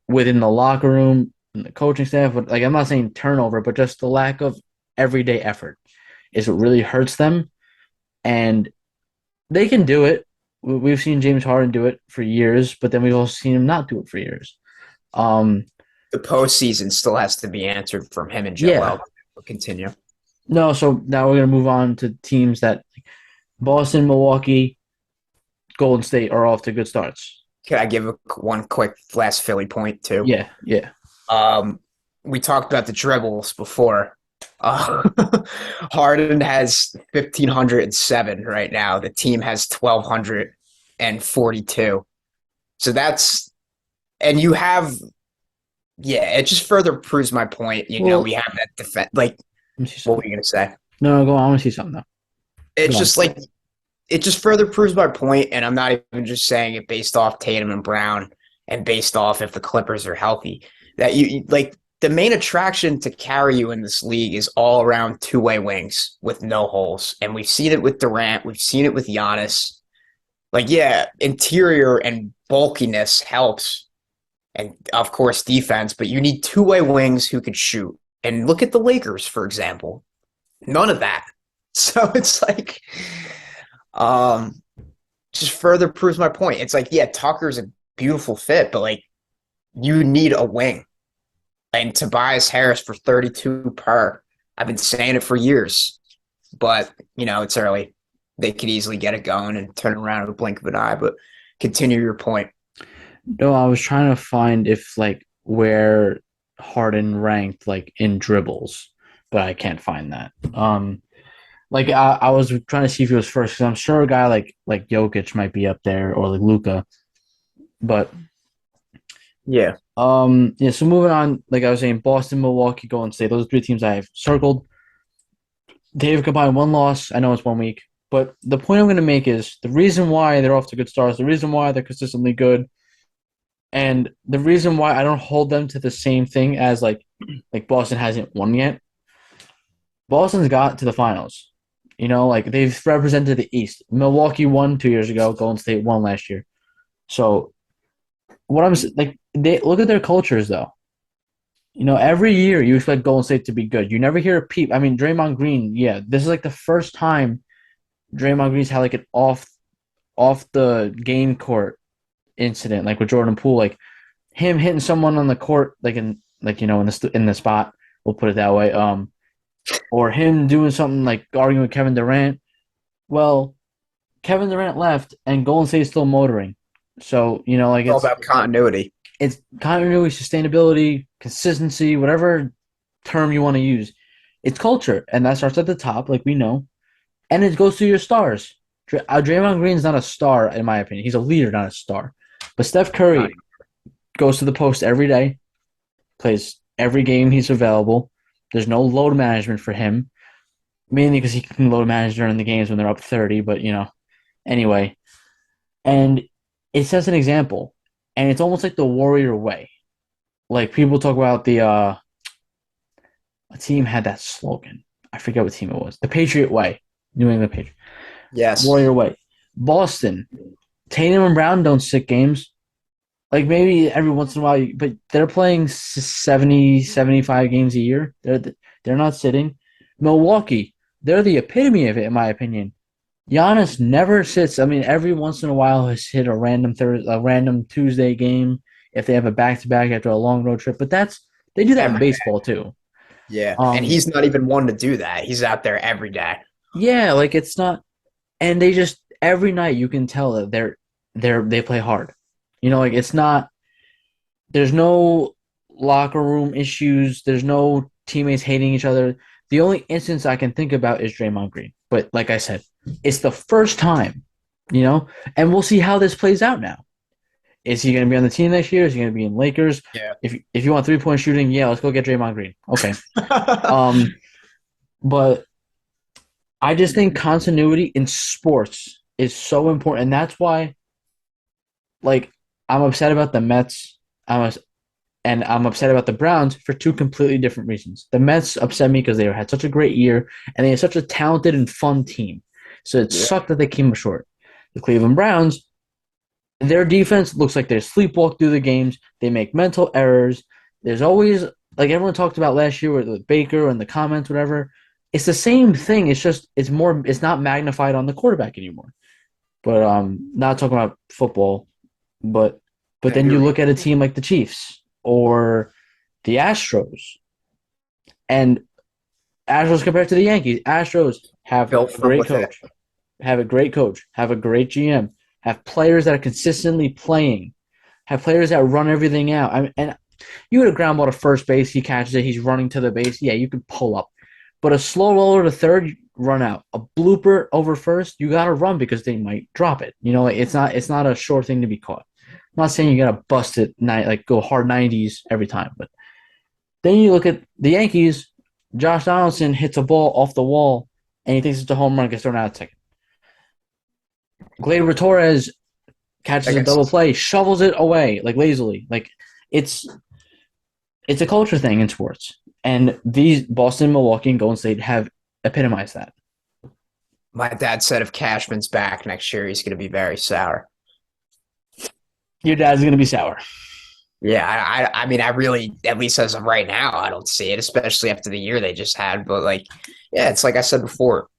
A: within the locker room and the coaching staff, like I'm not saying turnover, but just the lack of everyday effort is what really hurts them. And they can do it. We've seen James Harden do it for years, but then we've also seen him not do it for years. Um,
B: The postseason still has to be answered from him and
A: yeah.
B: Joel. We'll continue.
A: No, so now we're going to move on to teams that Boston, Milwaukee, Golden State are off to good starts.
B: Can I give one quick last Philly point too?
A: Yeah, yeah.
B: Um, we talked about the dribbles before. Uh, Harden has 1,507 right now. The team has 1,242. So that's, and you have, yeah, it just further proves my point.
A: Well,
B: We have that defense. Like,
A: let me see
B: what were
A: something.
B: you going to say?
A: No, go on. I want to see something, though.
B: It's
A: Go on.
B: just like, it just further proves my point, and I'm not even just saying it based off Tatum and Brown and based off if the Clippers are healthy. That like the main attraction to carry you in this league is all around two-way wings with no holes. And we've seen it with Durant, we've seen it with Giannis. Like, yeah, interior and bulkiness helps. And of course, defense, but you need two-way wings who could shoot. And look at the Lakers, for example. None of that. So it's like just further proves my point. It's like, yeah, Tucker's a beautiful fit, but like you need a wing. And Tobias Harris for 32 per. I've been saying it for years, but it's early. They could easily get it going and turn around in a blink of an eye. But continue your point.
A: No, I was trying to find if like where Harden ranked like in dribbles, but I can't find that. Like I was trying to see if he was first because I'm sure a guy like Jokic might be up there or like Luca, but
B: Yeah.
A: yeah. So moving on, like I was saying, Boston, Milwaukee, Golden State. Those are three teams I have circled. They've combined one loss. I know it's 1 week, but the point I'm going to make is the reason why they're off to good starts, the reason why they're consistently good, and the reason why I don't hold them to the same thing as like Boston hasn't won yet. Boston's got to the finals. Like they've represented the East. Milwaukee won 2 years ago. Golden State won last year. So what I'm like, they look at their cultures though. Every year you expect Golden State to be good. You never hear a peep. I mean, Draymond Green, yeah, this is like the first time Draymond Green's had like an off the game court incident, like with Jordan Poole, like him hitting someone on the court, like in the spot. We'll put it that way. Or him doing something like arguing with Kevin Durant. Well, Kevin Durant left, and Golden State is still motoring. So like
B: It's all about continuity.
A: it's continuity, sustainability, consistency, whatever term you want to use. It's culture, and that starts at the top, like we know, and it goes to your stars. Draymond Green's not a star, in my opinion. He's a leader, not a star. But Steph Curry goes to the post every day, plays every game he's available. There's no load management for him, mainly because he can load manage during the games when they're up 30, but anyway. And it sets an example, and it's almost like the Warrior way. Like people talk about a team had that slogan. I forget what team it was. The Patriot Way, New England Patriots.
B: Yes.
A: Warrior Way. Boston, Tatum and Brown don't sit games. Like maybe every once in a while, but they're playing 70, 75 games a year. They're not sitting. Milwaukee, they're the epitome of it, in my opinion. Giannis never sits. I mean, every once in a while, has hit a random Tuesday game if they have a back to back after a long road trip. But they do that in baseball too.
B: Yeah, and he's not even one to do that. He's out there every day.
A: Yeah, like it's not, and they just every night you can tell that they play hard. Like it's not. There's no locker room issues. There's no teammates hating each other. The only instance I can think about is Draymond Green. But like I said, it's the first time, and we'll see how this plays out now. Is he going to be on the team next year? Is he going to be in Lakers?
B: Yeah.
A: If you want 3-point shooting, yeah, let's go get Draymond Green. Okay. But I just think continuity in sports is so important, and that's why, like, I'm upset about the Mets. And I'm upset about the Browns for two completely different reasons. The Mets upset me because they had such a great year and they had such a talented and fun team. So it sucked that they came up short. The Cleveland Browns, their defense looks like they sleepwalk through the games. They make mental errors. There's always, like everyone talked about last year with Baker and the comments, whatever. It's the same thing. It's not magnified on the quarterback anymore. But not talking about football, but then you look at a team like the Chiefs or the Astros, and Astros compared to the Yankees. Astros have a great coach, have a great GM, have players that are consistently playing, have players that run everything out. And you would have ground ball to first base, he catches it, he's running to the base. Yeah, you can pull up. But a slow roller to third, run out. A blooper over first, you got to run because they might drop it. It's not a short thing to be caught. I'm not saying you got to bust it, like go hard 90s every time. But then you look at the Yankees, Josh Donaldson hits a ball off the wall, and he thinks it's a home run, gets thrown out at second. Gleyber Torres catches a double play, shovels it away, like lazily. Like it's a culture thing in sports. And these Boston, Milwaukee, and Golden State have epitomized that.
B: My dad said if Cashman's back next year, he's going to be very sour.
A: Your dad's going to be sour.
B: Yeah, I mean, I really, at least as of right now, I don't see it, especially after the year they just had. But, yeah, it's like I said before,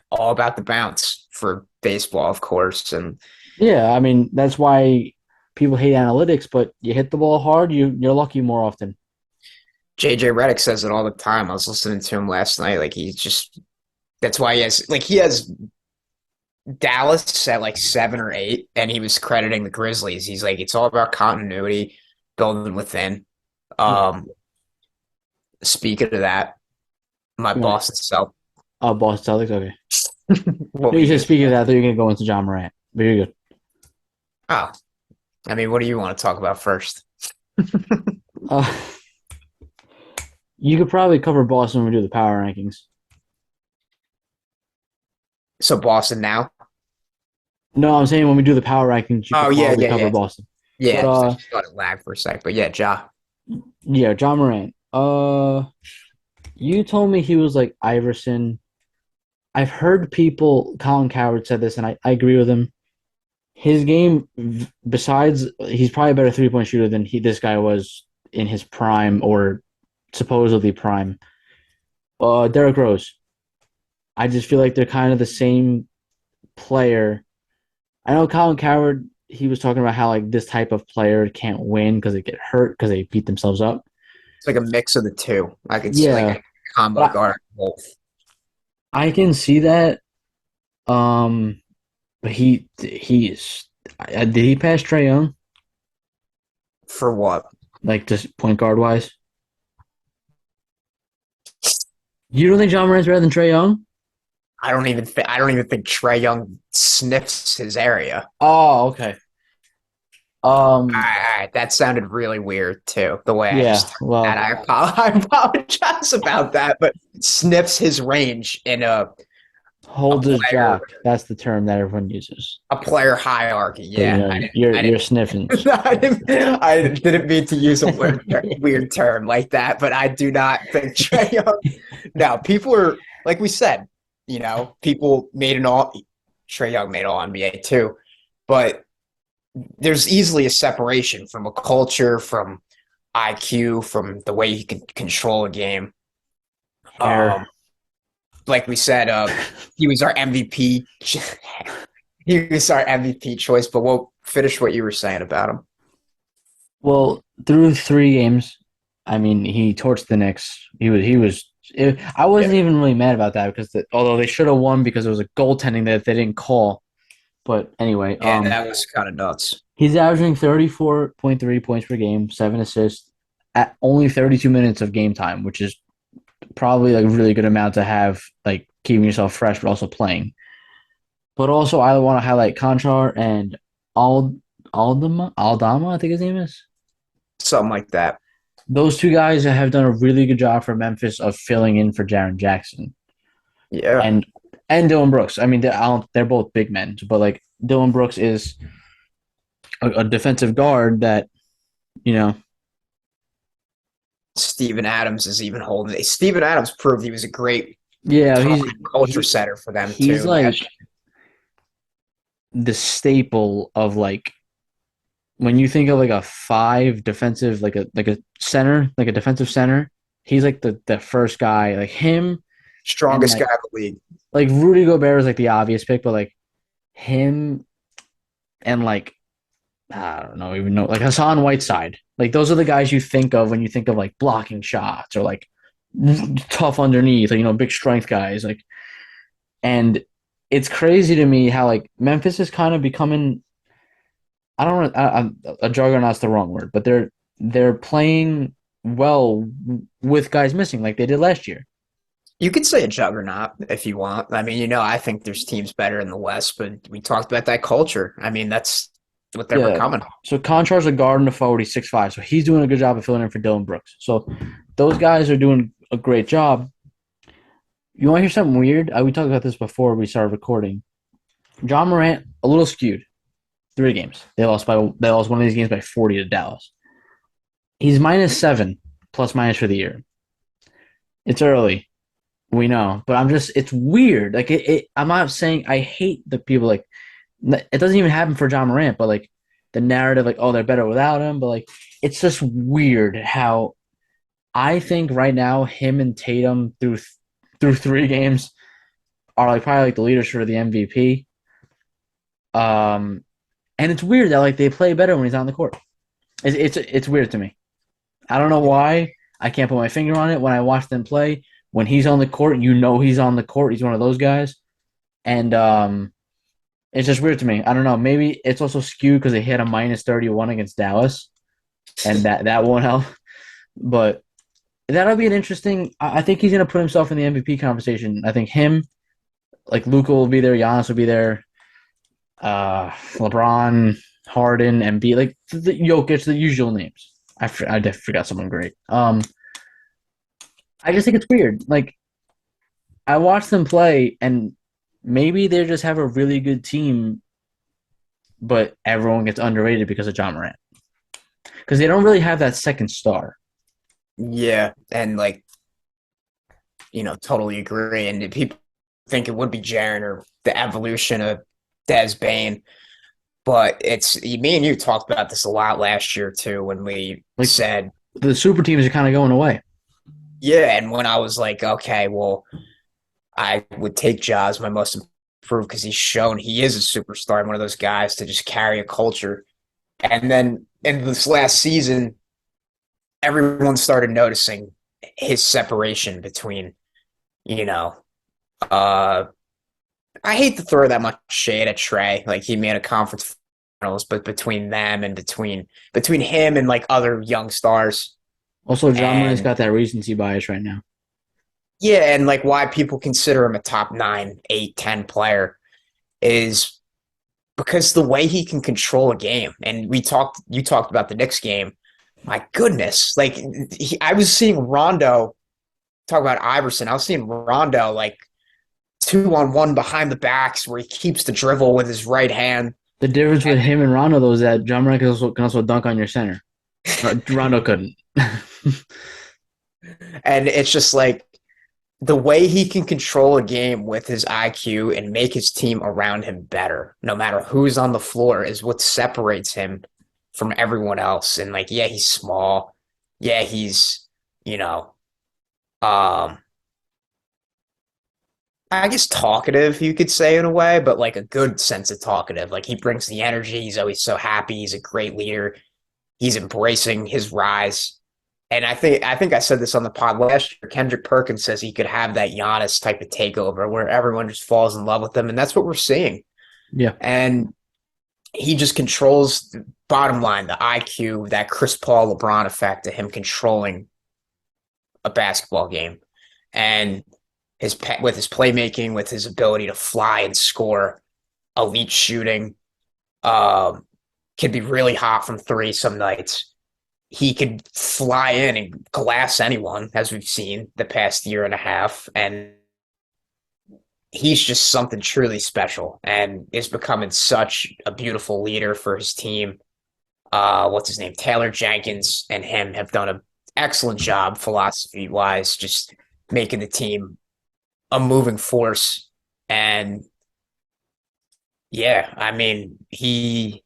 B: all about the bounce for baseball, of course. And
A: yeah, I mean, that's why people hate analytics, but you hit the ball hard, you're lucky more often.
B: JJ Redick says it all the time. I was listening to him last night. Like he's just that's why he has Dallas at like 7 or 8, and he was crediting the Grizzlies. He's like, it's all about continuity, building within.
A: Yeah.
B: Um, Speaking of that, my
A: You want
B: Boston Celtics.
A: Boston Celtics? Okay.
B: What
A: No,
B: were
A: you
B: you
A: said
B: gonna
A: speaking of
B: say?
A: that, I thought you were gonna go into John Morant, but you're good.
B: Oh, I mean, what do you want to talk about first?
A: Uh, you could probably cover Boston when we do the power rankings.
B: So Boston now?
A: No, I'm saying when we do the power rankings, you
B: Oh
A: could
B: yeah,
A: probably
B: yeah,
A: cover
B: yeah,
A: Boston. But
B: yeah. I just thought it lagged for a sec, but yeah, Ja.
A: yeah, John Morant. You told me he was like Iverson. I've heard people. Colin Coward said this, and I agree with him. His game, besides, he's probably a better 3-point shooter than this guy was in his prime or supposedly prime. Derrick Rose. I just feel like they're kind of the same player. I know Colin Coward. He was talking about how like this type of player can't win because they get hurt because they beat themselves up.
B: It's like a mix of the two. I could see like
A: Yeah,
B: a combo
A: but
B: guard both.
A: I can see that. Um, but he is. Did he pass Trey Young?
B: For what?
A: Like just point guard wise? You don't think John Morant's better than Trey Young?
B: I don't even think Trey Young sniffs his area.
A: Oh, okay. Um,
B: That sounded really weird too. The way I
A: yeah.
B: just took that,
A: Well,
B: I apologize about that. But sniffs his range in a
A: holds his
B: player
A: jock. That's the term that everyone uses.
B: a player hierarchy.
A: So you
B: Yeah,
A: know
B: I didn't.
A: you're
B: I
A: you're
B: didn't.
A: sniffing.
B: I didn't mean to use a weird term like that, but I do not think Trey Young. Now, people are like we said, people made an all. Trey Young made all NBA too, but there's easily a separation from a culture, from IQ, from the way he can control a game. Um,
A: Hair.
B: like we said, he was our MVP. He was our MVP choice, but we'll finish what you were saying about him.
A: Well, through 3 games, I mean, he torched the Knicks. I
B: Yeah,
A: wasn't even really mad about that because although they should have won because it was a goaltending that they didn't call. But anyway,
B: yeah, that was kind of nuts.
A: he's averaging 34.3 points per game, 7 assists at only 32 minutes of game time, which is probably like a really good amount to have, like keeping yourself fresh, but also playing. But also, I want to highlight Conchar and Aldama, I think his name is.
B: Something like that.
A: Those two guys have done a really good job for Memphis of filling in for Jaren Jackson
B: Yeah.
A: and and Dylan Brooks. I mean, they're both big men, but like Dylan Brooks is a defensive guard that you know.
B: Steven Adams is even holding it. Steven Adams proved he was a great
A: Yeah,
B: culture setter for them too
A: he's like
B: last year.
A: the staple of like when you think of like a five defensive, like a center, like a defensive center. He's like the first guy, like him and
B: Strongest guy in the league.
A: like Rudy Gobert is like the obvious pick, but like him and like I don't know, even know like Hassan Whiteside. Like those are the guys you think of when you think of like blocking shots or like tough underneath, or big strength guys. Like, and it's crazy to me how like Memphis is kind of becoming. I don't know. A juggernaut's the wrong word, but they're playing well with guys missing, like they did last year.
B: You could say a juggernaut if you want. I mean, I think there's teams better in the West, but we talked about that culture. I mean, that's what they're
A: Yeah.
B: becoming.
A: So Contrar's a guard and a forward. He's 6'5", so he's doing a good job of filling in for Dylan Brooks. So those guys are doing a great job. You want to hear something weird? We talked about this before we started recording. John Morant, a little skewed. 3 games. They lost one of these games by 40 to Dallas. He's -7 plus minus for the year. It's early, we know, but it's weird. Like I'm not saying I hate the people like it doesn't even happen for John Morant, but like the narrative, like, oh, they're better without him, but like it's just weird how I think right now him and Tatum through 3 games are like probably like the leaders for the MVP. Um, And it's weird that like they play better when he's on the court. It's weird to me. I don't know why. I can't put my finger on it. When I watch them play, when he's on the court, you know he's on the court. He's one of those guys, and it's just weird to me. I don't know. Maybe it's also skewed because they hit a -31 against Dallas, and that won't help. But that'll be an interesting. I think he's going to put himself in the MVP conversation. I think him, like Luka will be there, Giannis will be there, LeBron, Harden, and be like the Jokic, the usual names. I definitely forgot someone great. I just think it's weird. Like I watch them play, and maybe they just have a really good team, but everyone gets underrated because of John Morant. Because they don't really have that second star.
B: Yeah, and like totally agree. And people think it would be Jaren or the evolution of Des Bane, but it's me and you talked about this a lot last year too when we
A: Like
B: said,
A: the super teams are kind of going away.
B: yeah, and when I was like, okay, well, I would take Ja as my most improved because he's shown he is a superstar and one of those guys to just carry a culture. And then in this last season, everyone started noticing his separation between, you know, uh, I hate to throw that much shade at Trey. Like he made a conference finals, but between them and between him and like other young stars,
A: Also, John Morant's
B: and
A: got that recency bias right now.
B: yeah, and like why people consider him a top 9, 8, 10 player is because the way he can control a game. And you talked about the Knicks game. My goodness, like I was seeing Rondo talk about Iverson. I was seeing Rondo like 2-on-1 behind the backs where he keeps the dribble with his right hand.
A: The difference with
B: And,
A: him and Rondo, though, is that John Morant can also dunk on your center. Rondo couldn't.
B: and it's just like the way he can control a game with his IQ and make his team around him better, no matter who's on the floor, is what separates him from everyone else. And like, yeah, he's small. Yeah, he's, you know, um, I guess talkative, you could say in a way, but like a good sense of talkative. Like he brings the energy. He's always so happy. He's a great leader. He's embracing his rise. And I think I said this on the pod last year. Kendrick Perkins says he could have that Giannis type of takeover where everyone just falls in love with him, and that's what we're seeing.
A: Yeah,
B: And he just controls the bottom line, the IQ, that Chris Paul LeBron effect of him controlling a basketball game. And with his playmaking, with his ability to fly and score, elite shooting, um, can be really hot from three some nights. He could fly in and glass anyone, as we've seen the past year and a half, and he's just something truly special and is becoming such a beautiful leader for his team. What's his name? Taylor Jenkins and him have done an excellent job philosophy wise, just making the team a moving force. And yeah, I mean, he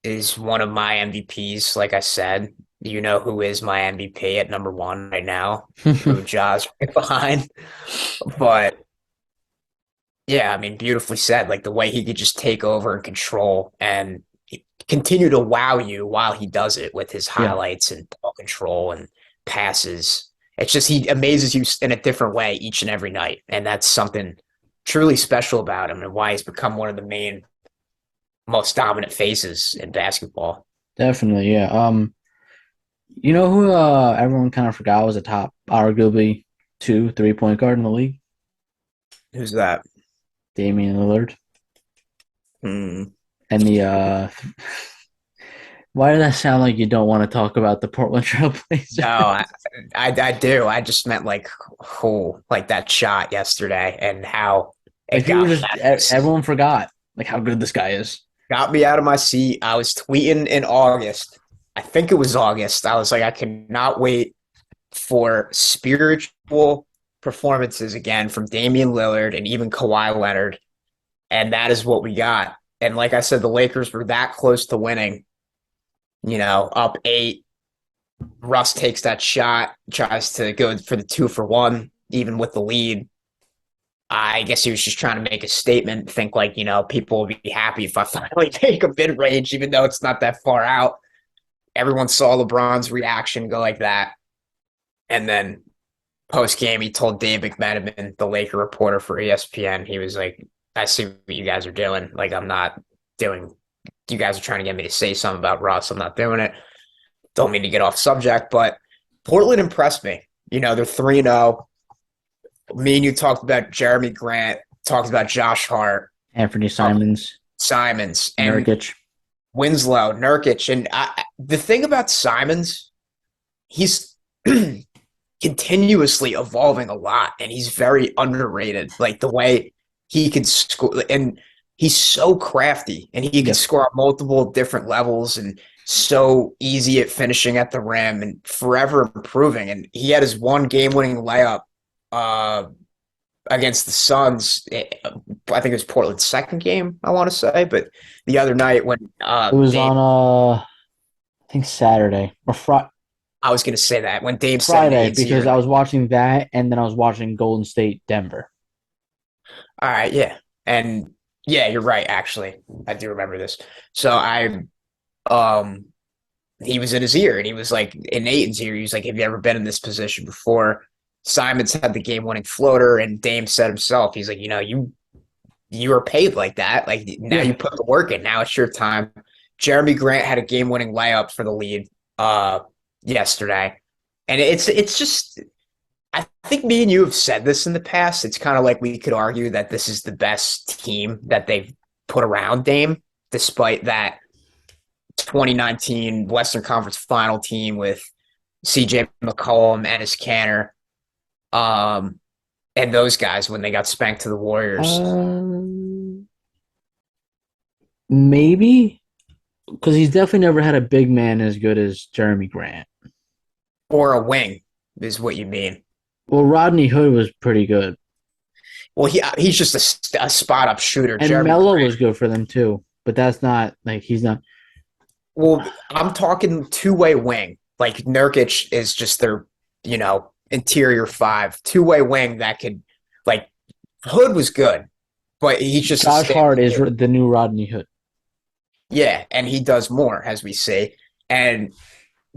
B: is one of my MVPs. Like I said, you know who is my MVP at number one right now, who Ja's right behind. But yeah, I mean, beautifully said. Like the way he could just take over and control and continue to wow you while he does it with his
A: yeah,
B: highlights and ball control and passes. It's just he amazes you in a different way each and every night. And that's something truly special about him and why he's become one of the main, most dominant faces in basketball.
A: definitely. Yeah. You know who everyone kind of forgot was a top, arguably 2, 3 point guard in the league?
B: Who's that?
A: Damian Lillard.
B: Hmm.
A: And the why does that sound like you don't want to talk about the Portland
B: No,
A: Trailblazers?
B: I do. I just meant like who, like that shot yesterday and how
A: Like
B: it
A: people
B: got me
A: just
B: out of my seat.
A: everyone forgot like how good this guy is.
B: Got me out of my seat. I was tweeting in August. I think it was August. I was like, I cannot wait for spiritual performances again from Damian Lillard and even Kawhi Leonard. And that is what we got. And like I said, the Lakers were that close to winning, up 8. Russ takes that shot, tries to go for the 2-for-1, even with the lead. I guess he was just trying to make a statement, think like, people will be happy if I finally take a mid range, even though it's not that far out. Everyone saw LeBron's reaction go like that. And then post game, he told Dave McMenamin, the Laker reporter for ESPN, he was like, I see what you guys are doing. Like, I'm not doing, you guys are trying to get me to say something about Russ. I'm not doing it. Don't mean to get off subject, but Portland impressed me. They're 3-0. Me and you talked about Jeremy Grant, talked about Josh Hart,
A: Anthony Simons,
B: and
A: Nurkic.
B: Winslow, Nurkic. And the thing about Simons, he's continuously evolving a lot, and he's very underrated. Like the way he could score, and he's so crafty, and he can score at multiple different levels, and so easy at finishing at the rim, and forever improving. And he had his one game-winning layup against the Suns. I think it was Portland's second game, I want to say, but the other night when
A: it was Dame, on I think Saturday or Friday.
B: I was going to say that when Dame
A: Friday because I was watching that and then I was watching Golden State Denver.
B: All right, yeah, and yeah, you're right. Actually, I do remember this. So he was in his ear, and he was like in Aiton's ear. He was like, "Have you ever been in this position before?" Simons had the game-winning floater, and Dame said himself, he's like, you are paid like that. Like now you put the work in. Now it's your time. Jeremy Grant had a game-winning layup for the lead yesterday, and it's just. I think me and you have said this in the past. It's kind of like we could argue that this is the best team that they've put around Dame, despite that 2019 Western Conference Final team with CJ McCollum, Enes Kanter. And those guys when they got spanked to the Warriors.
A: Maybe because he's definitely never had a big man as good as Jeremy Grant.
B: Or a wing is what you mean.
A: Well, Rodney Hood was pretty good.
B: Well, he's just a spot up shooter.
A: And Melo was good for them too, but that's not like he's not.
B: Well, I'm talking two-way wing. Like Nurkic is just their, interior five, two-way wing that could, like, Hood was good, but he's just
A: Josh Hart is the new Rodney Hood.
B: Yeah, and he does more, as we see. And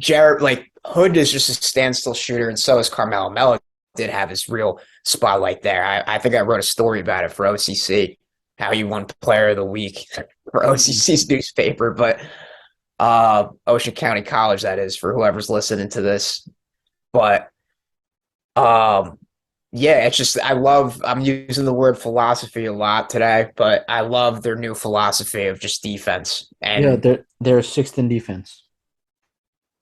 B: Hood is just a standstill shooter, and so is Carmelo. Melo did have his real spotlight there. I think I wrote a story about it for OCC, how he won Player of the Week for OCC's newspaper, but Ocean County College, that is, for whoever's listening to this. But yeah, it's just I'm using the word philosophy a lot today, but I love their new philosophy of just defense. And
A: yeah, they're sixth in defense.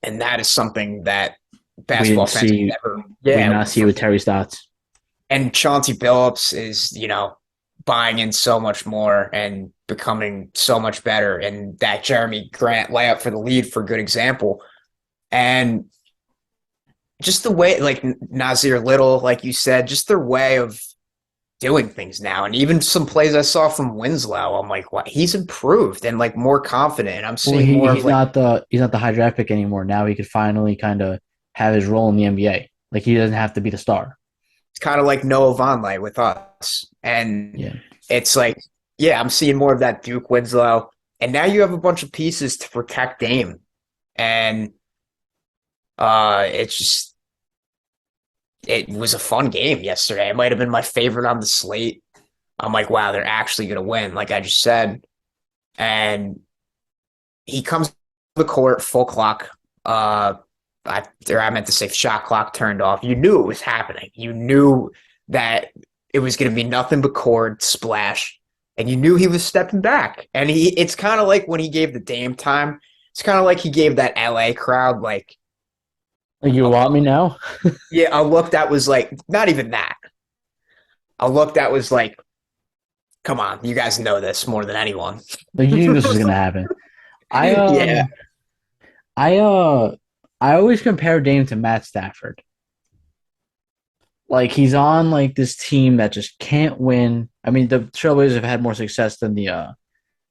B: And that is something that basketball fans never
A: not see with Terry Stotts.
B: And Chauncey Billups is, buying in so much more and becoming so much better. And that Jeremy Grant layup for the lead for a good example. And just the way, like Nasir Little, like you said, just their way of doing things now. And even some plays I saw from Winslow, I'm like, wow, he's improved and like more confident. I'm seeing more.
A: He's not the high draft pick anymore. Now he could finally kind of have his role in the NBA. Like he doesn't have to be the star.
B: It's kind of like Noah Vonleh with us. And it's like, I'm seeing more of that Duke Winslow. And now you have a bunch of pieces to protect Dame. And it was a fun game yesterday. It might have been my favorite on the slate. I'm like, wow, they're actually going to win, like I just said. And he comes to the court, full clock. I meant to say shot clock turned off. You knew it was happening. You knew that it was going to be nothing but court splash. And you knew he was stepping back. And it's kind of like when he gave the Dame time. It's kind of like he gave that LA crowd like,
A: you want me now?
B: Yeah, a look that was like, not even that. A look that was like, come on, you guys know this more than anyone.
A: Like you knew this was gonna happen. I always compare Dame to Matt Stafford. Like he's on like this team that just can't win. I mean, the Trailblazers have had more success than the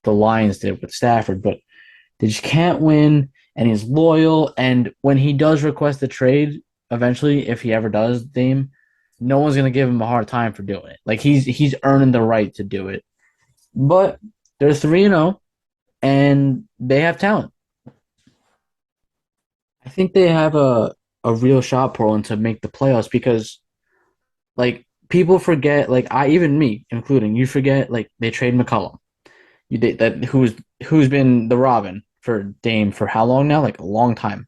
A: Lions did with Stafford, but they just can't win. And he's loyal. And when he does request a trade, eventually, if he ever does, Dame, no one's gonna give him a hard time for doing it. Like he's earning the right to do it. But they're 3-0 and they have talent. I think they have a real shot, Portland, to make the playoffs because like people forget, like I even me including, you forget like they trade McCollum. That who's been the Robin for Dame for how long now? Like a long time.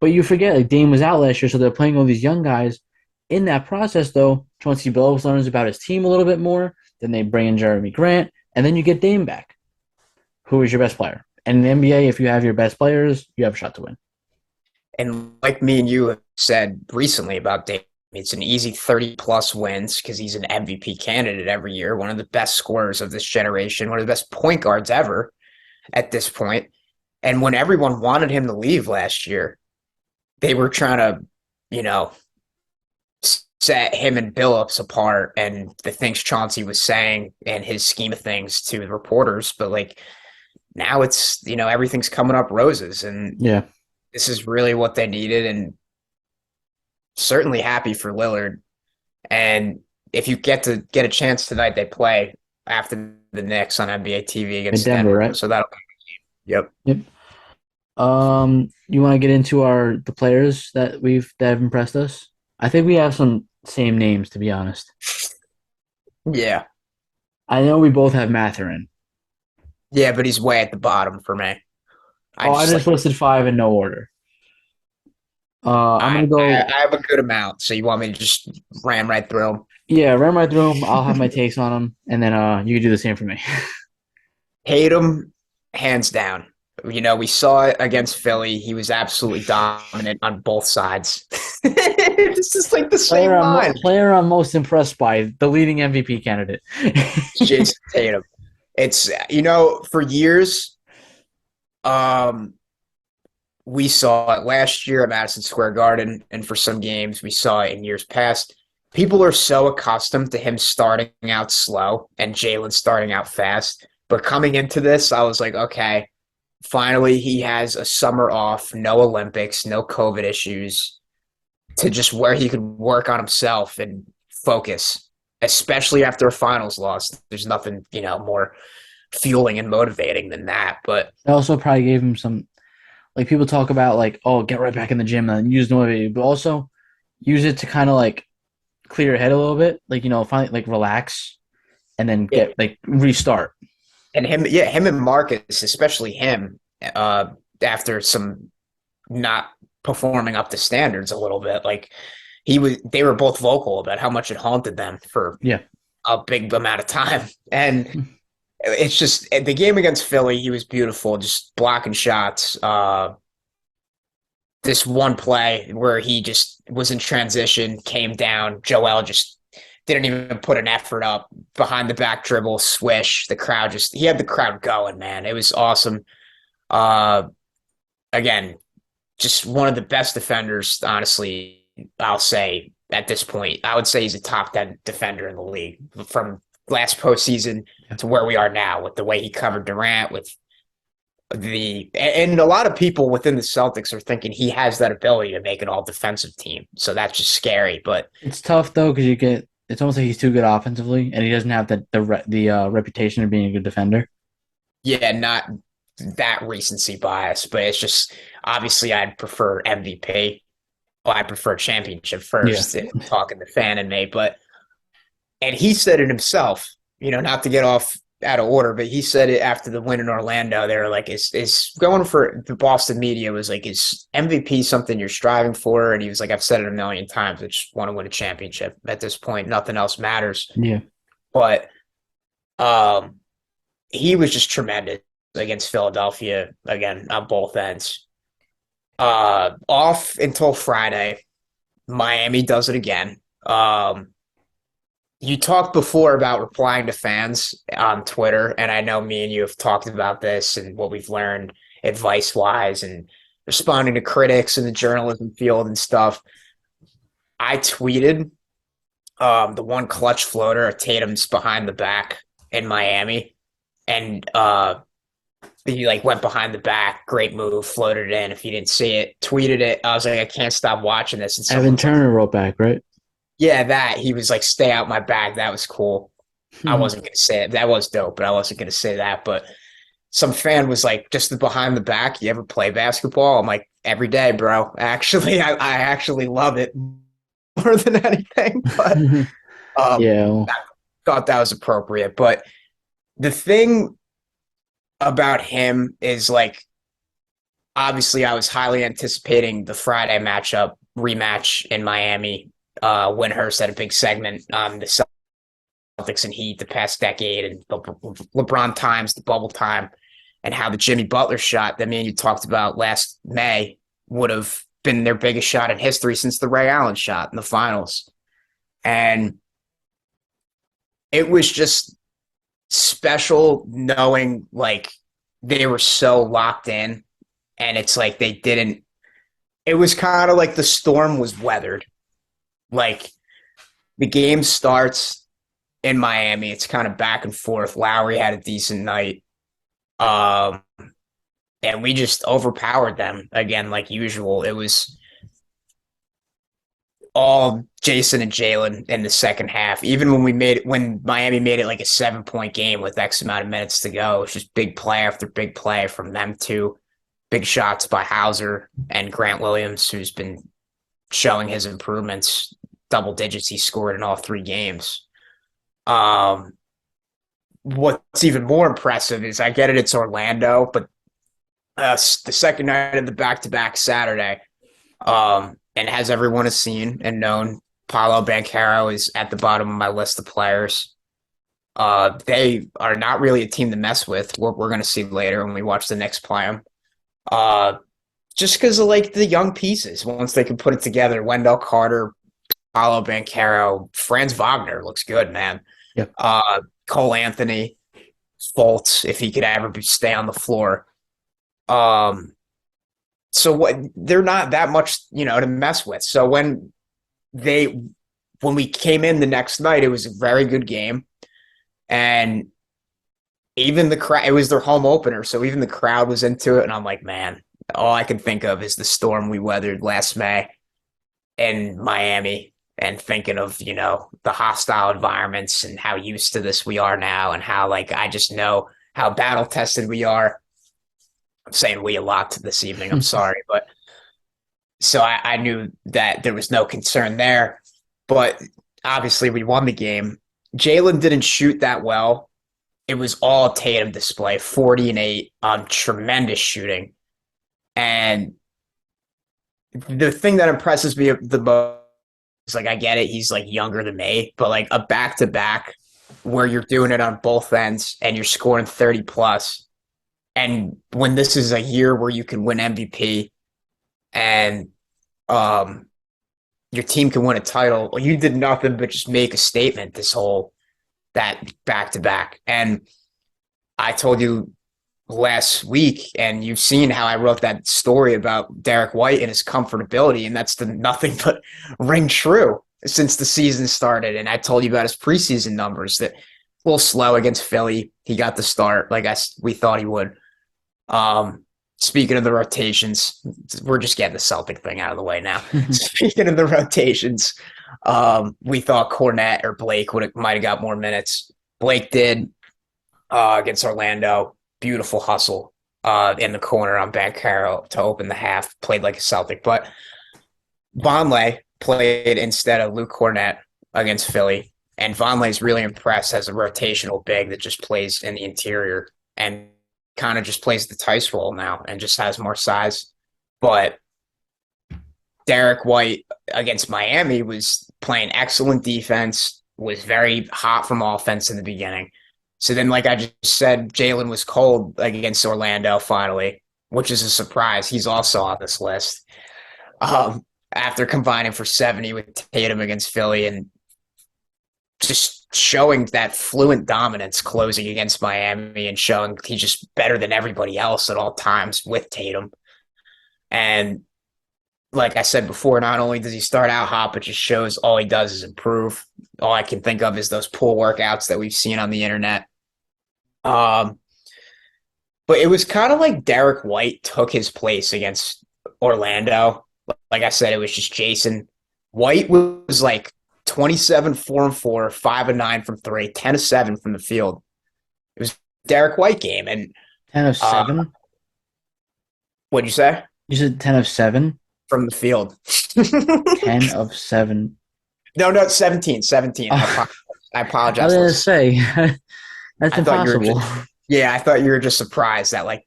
A: But you forget like Dame was out last year, so they're playing all these young guys. In that process, though, Chauncey Billups learns about his team a little bit more. Then they bring in Jeremy Grant, and then you get Dame back, who is your best player. And in the NBA, if you have your best players, you have a shot to win.
B: And like me and you have said recently about Dame, it's an easy 30 plus wins because he's an MVP candidate every year, one of the best scorers of this generation, one of the best point guards ever at this point. And when everyone wanted him to leave last year, they were trying to, you know, set him and Billups apart and the things Chauncey was saying and his scheme of things to the reporters. But like now it's, everything's coming up roses and
A: Yeah.
B: this is really what they needed. And certainly happy for Lillard. And if you get a chance tonight, they play after the Knicks on NBA TV
A: In
B: against
A: Denver,
B: Denver.
A: right?
B: So that'll be, yep.
A: Yep. You want to get into the players that have impressed us? I think we have some same names, to be honest.
B: Yeah.
A: I know we both have Matherin.
B: Yeah, but he's way at the bottom for me.
A: I just listed 5 in no order. I'm gonna go.
B: I have a good amount, so you want me to just ram right through them?
A: Yeah, ram right through them. I'll have my takes on them, and then you can do the same for me.
B: Tatum, hands down. We saw it against Philly. He was absolutely dominant on both sides. This is like the same line.
A: Player I'm most impressed by, the leading MVP candidate.
B: Jason Tatum. It's, for years, we saw it last year at Madison Square Garden, and for some games, we saw it in years past. People are so accustomed to him starting out slow and Jalen starting out fast. But coming into this, I was like, okay, finally he has a summer off, no Olympics, no COVID issues, to just where he could work on himself and focus, especially after a finals loss. There's nothing, more fueling and motivating than that. But
A: I also probably gave him some, like people talk about like, oh, get right back in the gym and use the motivation, but also use it to kind of like clear your head a little bit, like finally like relax and then get like restart.
B: And him and Marcus, especially him, after some not performing up to standards a little bit, like they were both vocal about how much it haunted them for a big amount of time. And it's just the game against Philly, he was beautiful, just blocking shots. This one play where he just was in transition, came down, Joel just didn't even put an effort up, behind the back dribble, swish. The crowd he had the crowd going, man. It was awesome. Again, just one of the best defenders, honestly, I'll say at this point. I would say he's a top 10 defender in the league from last postseason to where we are now with the way he covered Durant, and a lot of people within the Celtics are thinking he has that ability to make an all defensive team. So that's just scary, but
A: it's tough though, because it's almost like he's too good offensively and he doesn't have the reputation of being a good defender.
B: Yeah, not that recency bias, but it's just obviously I'd prefer MVP. Well, I prefer championship first, talking the fan in me, and he said it himself, not to get off out of order, but he said it after the win in Orlando. They were like, is going for the Boston media was like, is MVP something you're striving for? And he was like, I've said it a million times. I just want to win a championship. At this point, nothing else matters.
A: Yeah.
B: But he was just tremendous against Philadelphia, again, on both ends. Off until Friday, Miami does it again. You talked before about replying to fans on Twitter, and I know me and you have talked about this and what we've learned advice-wise and responding to critics in the journalism field and stuff. I tweeted the one clutch floater at Tatum's behind the back in Miami, and he went behind the back, great move, floated it in. If you didn't see it, tweeted it. I was like, I can't stop watching this. And
A: Evan Turner wrote back, right?
B: Yeah, that he was like, "Stay out my bag." That was cool. I wasn't gonna say it. That was dope, but I wasn't gonna say that. But some fan was like, "Just the behind the back. You ever play basketball?" I'm like, "Every day, bro. Actually, I actually love it more than anything." But um,
A: Yeah. Well,
B: I thought that was appropriate. But the thing about him is like, obviously, I was highly anticipating the Friday matchup rematch in Miami. When Hurst had a big segment on the Celtics and Heat the past decade, and LeBron times, the bubble time, and how the Jimmy Butler shot that me and you talked about last May would have been their biggest shot in history since the Ray Allen shot in the finals. And it was just special knowing like they were so locked in, and it's like they didn't, it was kind of like the storm was weathered. Like the game starts in Miami, it's kind of back and forth. Lowry had a decent night. Um, and we just overpowered them again, like usual. It was all Jason and Jalen in the second half. Even when when Miami made it like a 7 point game with X amount of minutes to go, it was just big play after big play from them too. Big shots by Hauser and Grant Williams, who's been showing his improvements. Double digits he scored in all 3 games. Um, what's even more impressive is I get it, it's Orlando, but the second night of the back-to-back Saturday, and as everyone has seen and known, Paolo Banchero is at the bottom of my list of players. They are not really a team to mess with. We're going to see later when we watch the Knicks play them. Uh, just because of like the young pieces, once they can put it together, Wendell Carter, Paolo Banchero, Franz Wagner looks good, man.
A: yep.
B: Cole Anthony, Fultz, if he could ever stay on the floor. Um, so what? They're not that much, to mess with. So they when we came in the next night, it was a very good game, and even the crowd. It was their home opener, so even the crowd was into it. And I'm like, man, all I can think of is the storm we weathered last May in Miami, and thinking of the hostile environments and how used to this we are now, and how like I just know how battle tested we are. I'm saying we a lot this evening. I'm sorry, but so I knew that there was no concern there. But obviously, we won the game. Jalen didn't shoot that well. It was all Tatum display, 40 and 8 on tremendous shooting. And the thing that impresses me the most is like I get it, he's like younger than me, but like a back to back where you're doing it on both ends and you're scoring 30 plus. And when this is a year where you can win MVP and um, your team can win a title, well, you did nothing but just make a statement that back to back. And I told you last week, and you've seen how I wrote that story about Derek White and his comfortability, and that's nothing but ring true since the season started. And I told you about his preseason numbers that a little slow against Philly. He got the start like we thought he would. Speaking of the rotations, we're just getting the Celtic thing out of the way now. Speaking of the rotations, we thought Cornette or Blake might have got more minutes. Blake did against Orlando. Beautiful hustle in the corner on Banchero to open the half. Played like a Celtic. But Vonleh played instead of Luke Cornette against Philly. And Vonleh's really impressed as a rotational big that just plays in the interior and kind of just plays the Tice role now and just has more size. But Derek White against Miami was playing excellent defense, was very hot from offense in the beginning. So then, like I just said, Jalen was cold against Orlando finally, which is a surprise. He's also on this list. After combining for 70 with Tatum against Philly and just showing that fluent dominance closing against Miami and showing he's just better than everybody else at all times with Tatum. And like I said before, not only does he start out hot, but just shows all he does is improve. All I can think of is those pull workouts that we've seen on the internet. But it was kind of like Derek White took his place against Orlando. Like I said, it was just Jason. White was like 27, 4-4, 5-9 from three, 10-7 from the field. It was a Derek White game. And
A: 10 of 7?
B: what'd you say?
A: You said 10 of 7?
B: From the field.
A: 10 of 7.
B: No, 17. 17. I
A: I
B: apologize.
A: was going to say, that's
B: I thought you were
A: impossible.
B: Yeah, I thought you were just surprised at like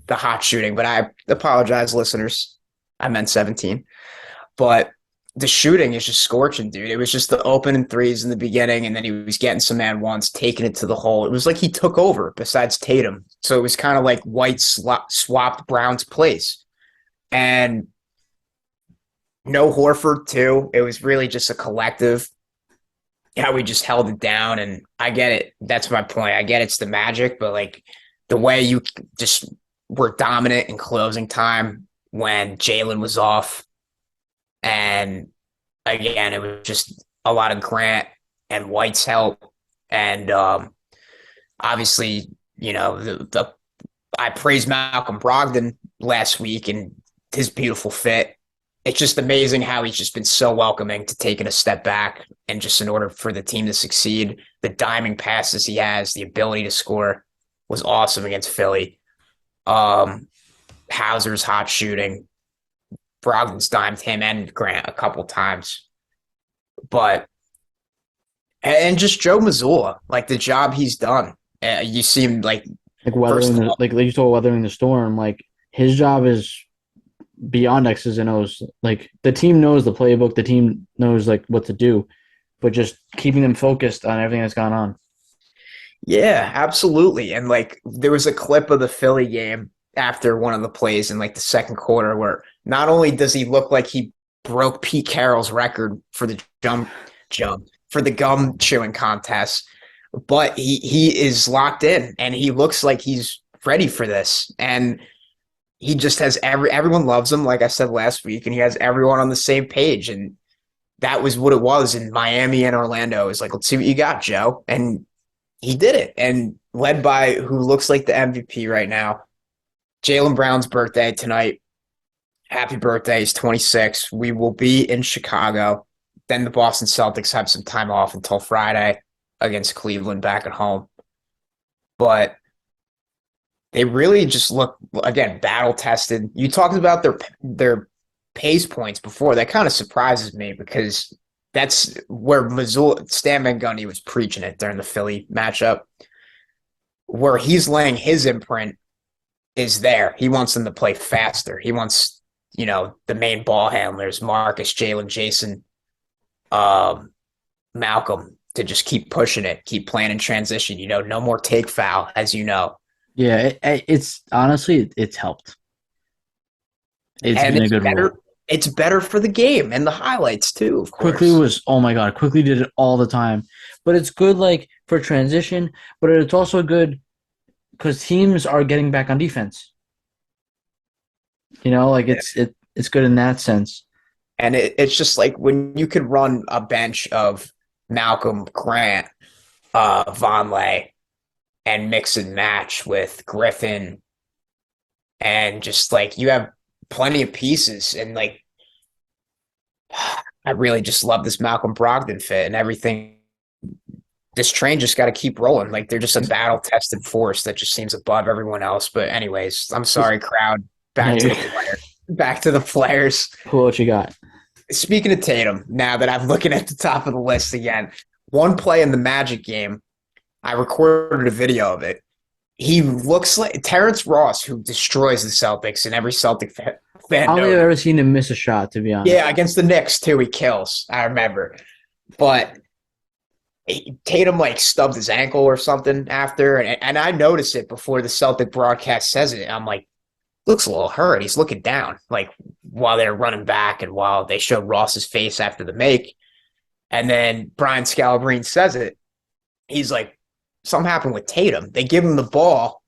B: the hot shooting, but I apologize, listeners. I meant 17. But the shooting is just scorching, dude. It was just the opening threes in the beginning, and then he was getting some man ones, taking it to the hole. It was like he took over besides Tatum. So it was kind of like White swapped Brown's place. And no Horford, too. It was really just a collective. How we just held it down. And I get it. That's my point. I get it's the magic, but like the way you just were dominant in closing time when Jalen was off. And again, it was just a lot of Grant and White's help. And obviously, I praised Malcolm Brogdon last week and his beautiful fit. It's just amazing how he's just been so welcoming to taking a step back and just in order for the team to succeed. The diming passes he has, the ability to score was awesome against Philly. Hauser's hot shooting. Brogdon's dimed him and Grant a couple times. And just Joe Mazzulla, like the job he's done. You see him like
A: like you told, weathering the storm. Like his job is beyond X's and O's. Like the team knows the playbook, the team knows like what to do, but just keeping them focused on everything that's gone on.
B: Yeah, absolutely. And like there was a clip of the Philly game after one of the plays in like the second quarter where not only does he look like he broke Pete Carroll's record for the for the gum chewing contest, but he is locked in and he looks like he's ready for this. And he just has everyone loves him, like I said last week, and he has everyone on the same page. And that was what it was in Miami and Orlando. It's like, let's see what you got, Joe. And he did it. And led by who looks like the MVP right now, Jaylen Brown's birthday tonight. Happy birthday. He's 26. We will be in Chicago. Then the Boston Celtics have some time off until Friday against Cleveland back at home. But they really just look, again, battle-tested. You talked about their pace points before. That kind of surprises me because that's where Stan Van Gundy was preaching it during the Philly matchup, where he's laying his imprint is there. He wants them to play faster. He wants, the main ball handlers, Marcus, Jalen, Jason, Malcolm, to just keep pushing it, keep playing in transition. No more take foul, as you know.
A: Yeah, it's honestly, it's helped. It's been a good rule.
B: It's better for the game and the highlights too, of course.
A: Quickly did it all the time. But it's good like for transition, but it's also good because teams are getting back on defense. It's good in that sense.
B: And it's just like when you could run a bench of Malcolm, Grant, Vonleh, and mix and match with Griffin, and just like you have plenty of pieces, and like I really just love this Malcolm Brogdon fit and everything. This train just got to keep rolling. Like they're just a battle-tested force that just seems above everyone else. But anyways, I'm sorry, crowd. Back to the players.
A: Cool, what you got?
B: Speaking of Tatum, now that I'm looking at the top of the list again, one play in the Magic game, I recorded a video of it. He looks like Terrence Ross, who destroys the Celtics, and every Celtic fan
A: I don't think I've ever seen him miss a shot, to be honest.
B: Yeah, against the Knicks, too, he kills. I remember. But Tatum, stubbed his ankle or something after, and I noticed it before the Celtic broadcast says it. I'm like, looks a little hurt. He's looking down, while they're running back and while they showed Ross's face after the make. And then Brian Scalabrine says it. He's like, something happened with Tatum. They give him the ball,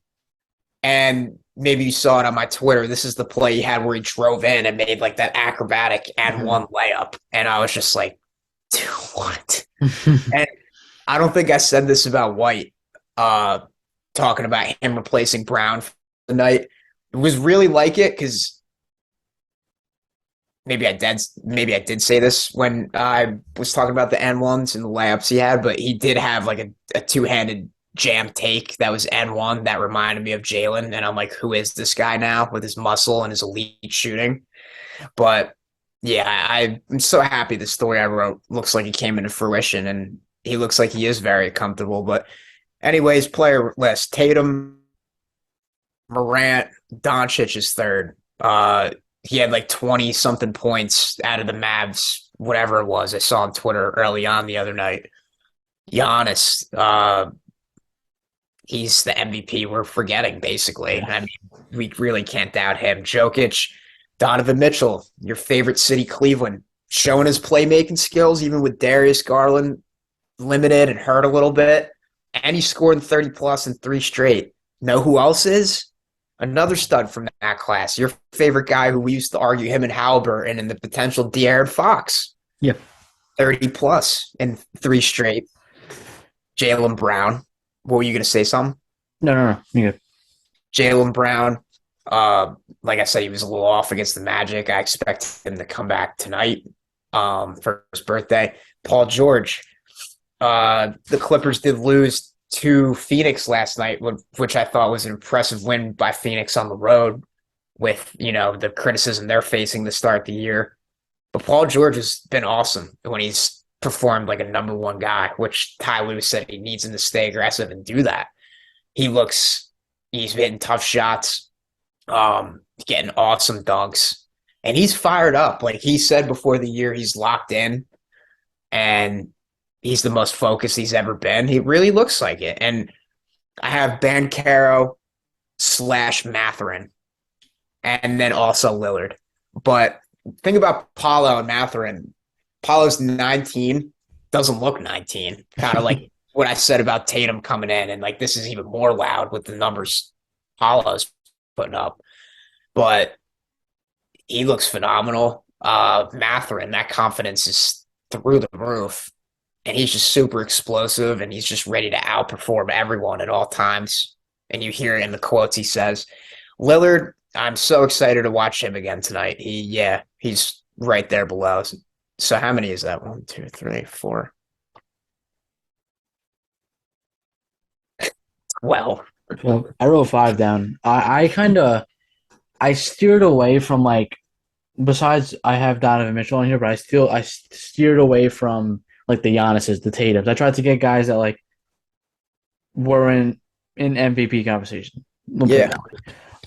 B: and maybe you saw it on my Twitter. This is the play he had where he drove in and made that acrobatic and one layup. And I was just like, dude, what? And I don't think I said this about White, talking about him replacing Brown for the night. It was really like it because maybe I did say this when I was talking about the N1s and the layups he had, but he did have like a two-handed jam take that was N1 that reminded me of Jalen, and I'm like, who is this guy now with his muscle and his elite shooting? But yeah, I'm so happy the story I wrote looks like it came into fruition, and he looks like he is very comfortable. But anyways, player list: Tatum, Morant, Doncic is third. He had like 20 something points out of the Mavs, whatever it was. I saw on Twitter early on the other night. Giannis, he's the MVP we're forgetting, basically.
A: Yeah.
B: I mean, we really can't doubt him. Jokic, Donovan Mitchell, your favorite city, Cleveland, showing his playmaking skills, even with Darius Garland limited and hurt a little bit. And he scored 30 plus in three straight. Know who else is? Another stud from that class. Your favorite guy who we used to argue him and Halliburton and the potential De'Aaron Fox.
A: Yep.
B: 30 plus in three straight. Jaylen Brown. What were you going to say, something?
A: No. You good.
B: Jaylen Brown, like I said, he was a little off against the Magic. I expect him to come back tonight for his birthday. Paul George, the Clippers did lose to Phoenix last night, which I thought was an impressive win by Phoenix on the road with, the criticism they're facing to start the year. But Paul George has been awesome when he's performed like a number one guy, which Ty Lue said he needs him to stay aggressive and do that. He's hitting tough shots, getting awesome dunks, and he's fired up. Like he said before the year, he's locked in and he's the most focused he's ever been. He really looks like it. And I have Banchero / Mathurin and then also Lillard. But think about Paolo and Mathurin. Paolo's 19, doesn't look 19. Kind of like what I said about Tatum coming in. And like this is even more loud with the numbers Paolo's putting up. But he looks phenomenal. Mathurin, that confidence is through the roof. And he's just super explosive, and he's just ready to outperform everyone at all times. And you hear it in the quotes he says. Lillard, I'm so excited to watch him again tonight. He's right there below. So how many is that? 1, 2, 3, 4. Well,
A: I wrote 5 down. I steered away from like. Besides, I have Donovan Mitchell on here, but I steered away from like the Giannis's, the Tatums. I tried to get guys that like were in MVP conversation.
B: yeah.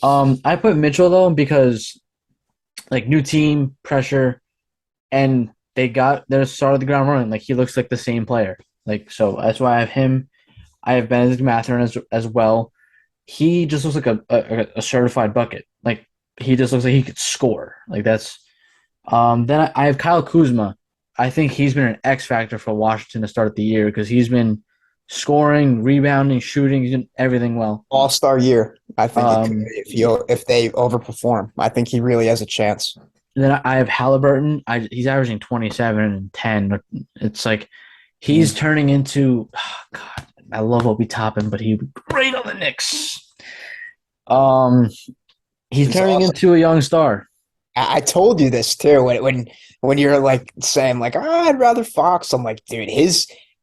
A: I put Mitchell though because like new team pressure, and they started the ground running. Like he looks like the same player. Like so that's why I have him. I have Benedict Mathurin as well. He just looks like a certified bucket. Like he just looks like he could score. Like that's. Then I have Kyle Kuzma. I think he's been an X factor for Washington to start the year because he's been scoring, rebounding, shooting, he's doing everything well.
B: All-star year. I think if they overperform, I think he really has a chance.
A: Then I have Halliburton. He's averaging 27 and 10. It's like he's turning into God. I love Obi Toppin, but he'd be great on the Knicks. He's turning into a young star.
B: I told you this too when you're like saying like, I'd rather Fox. I'm like, dude,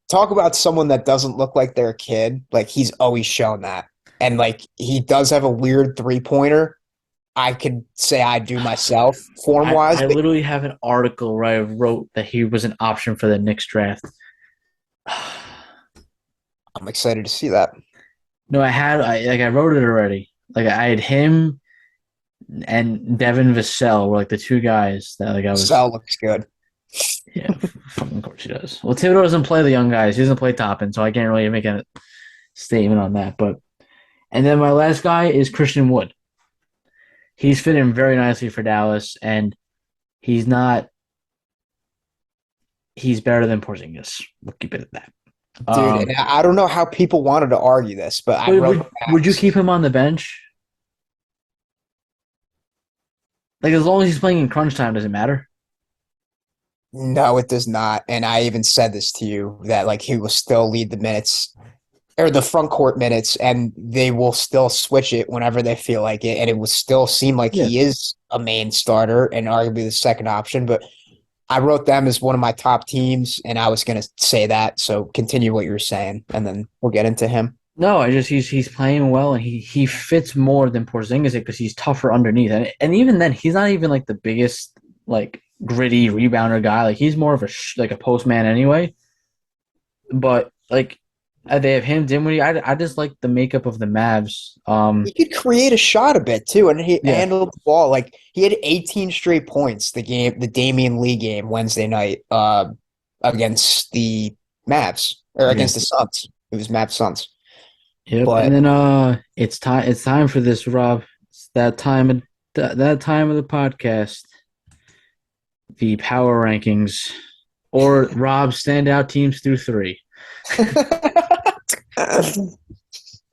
B: talk about someone that doesn't look like they're a kid. Like he's always shown that, and like he does have a weird 3-pointer. I could say I do myself form wise.
A: I literally have an article where I wrote that he was an option for the Knicks draft.
B: I'm excited to see that.
A: No, I wrote it already. Like I had him and Devin Vassell were like the two guys that like I was.
B: Vassell looks good.
A: Yeah, of course he does. Well, Thibodeau doesn't play the young guys. He doesn't play Toppin, so I can't really make a statement on that. And then my last guy is Christian Wood. He's fitting very nicely for Dallas, and he's better than Porzingis. We'll keep it at that.
B: Dude, and I don't know how people wanted to argue this, but
A: would you keep him on the bench? Like, as long as he's playing in crunch time, does it matter?
B: No, it does not. And I even said this to you that like he will still lead the minutes or the front court minutes, and they will still switch it whenever they feel like it, and it will still seem like
A: Yeah.
B: he is a main starter and arguably the second option. But I wrote them as one of my top teams, and I was going to say that. So continue what you were saying, and then we'll get into him.
A: No, I just he's playing well and he fits more than Porzingis because he's tougher underneath and even then he's not even like the biggest like gritty rebounder guy. Like he's more of like a post man anyway. But like they have him, Dinwiddie. I just like the makeup of the Mavs.
B: He could create a shot a bit too, and he
A: Yeah,
B: handled the ball like he had 18 straight points. The Damian Lee game Wednesday night against the Mavs or against
A: against
B: the Suns. It was Mavs Suns,
A: yep. And
B: but
A: then it's time for this, Rob. It's that time of the podcast, the power rankings or Rob's standout teams through three.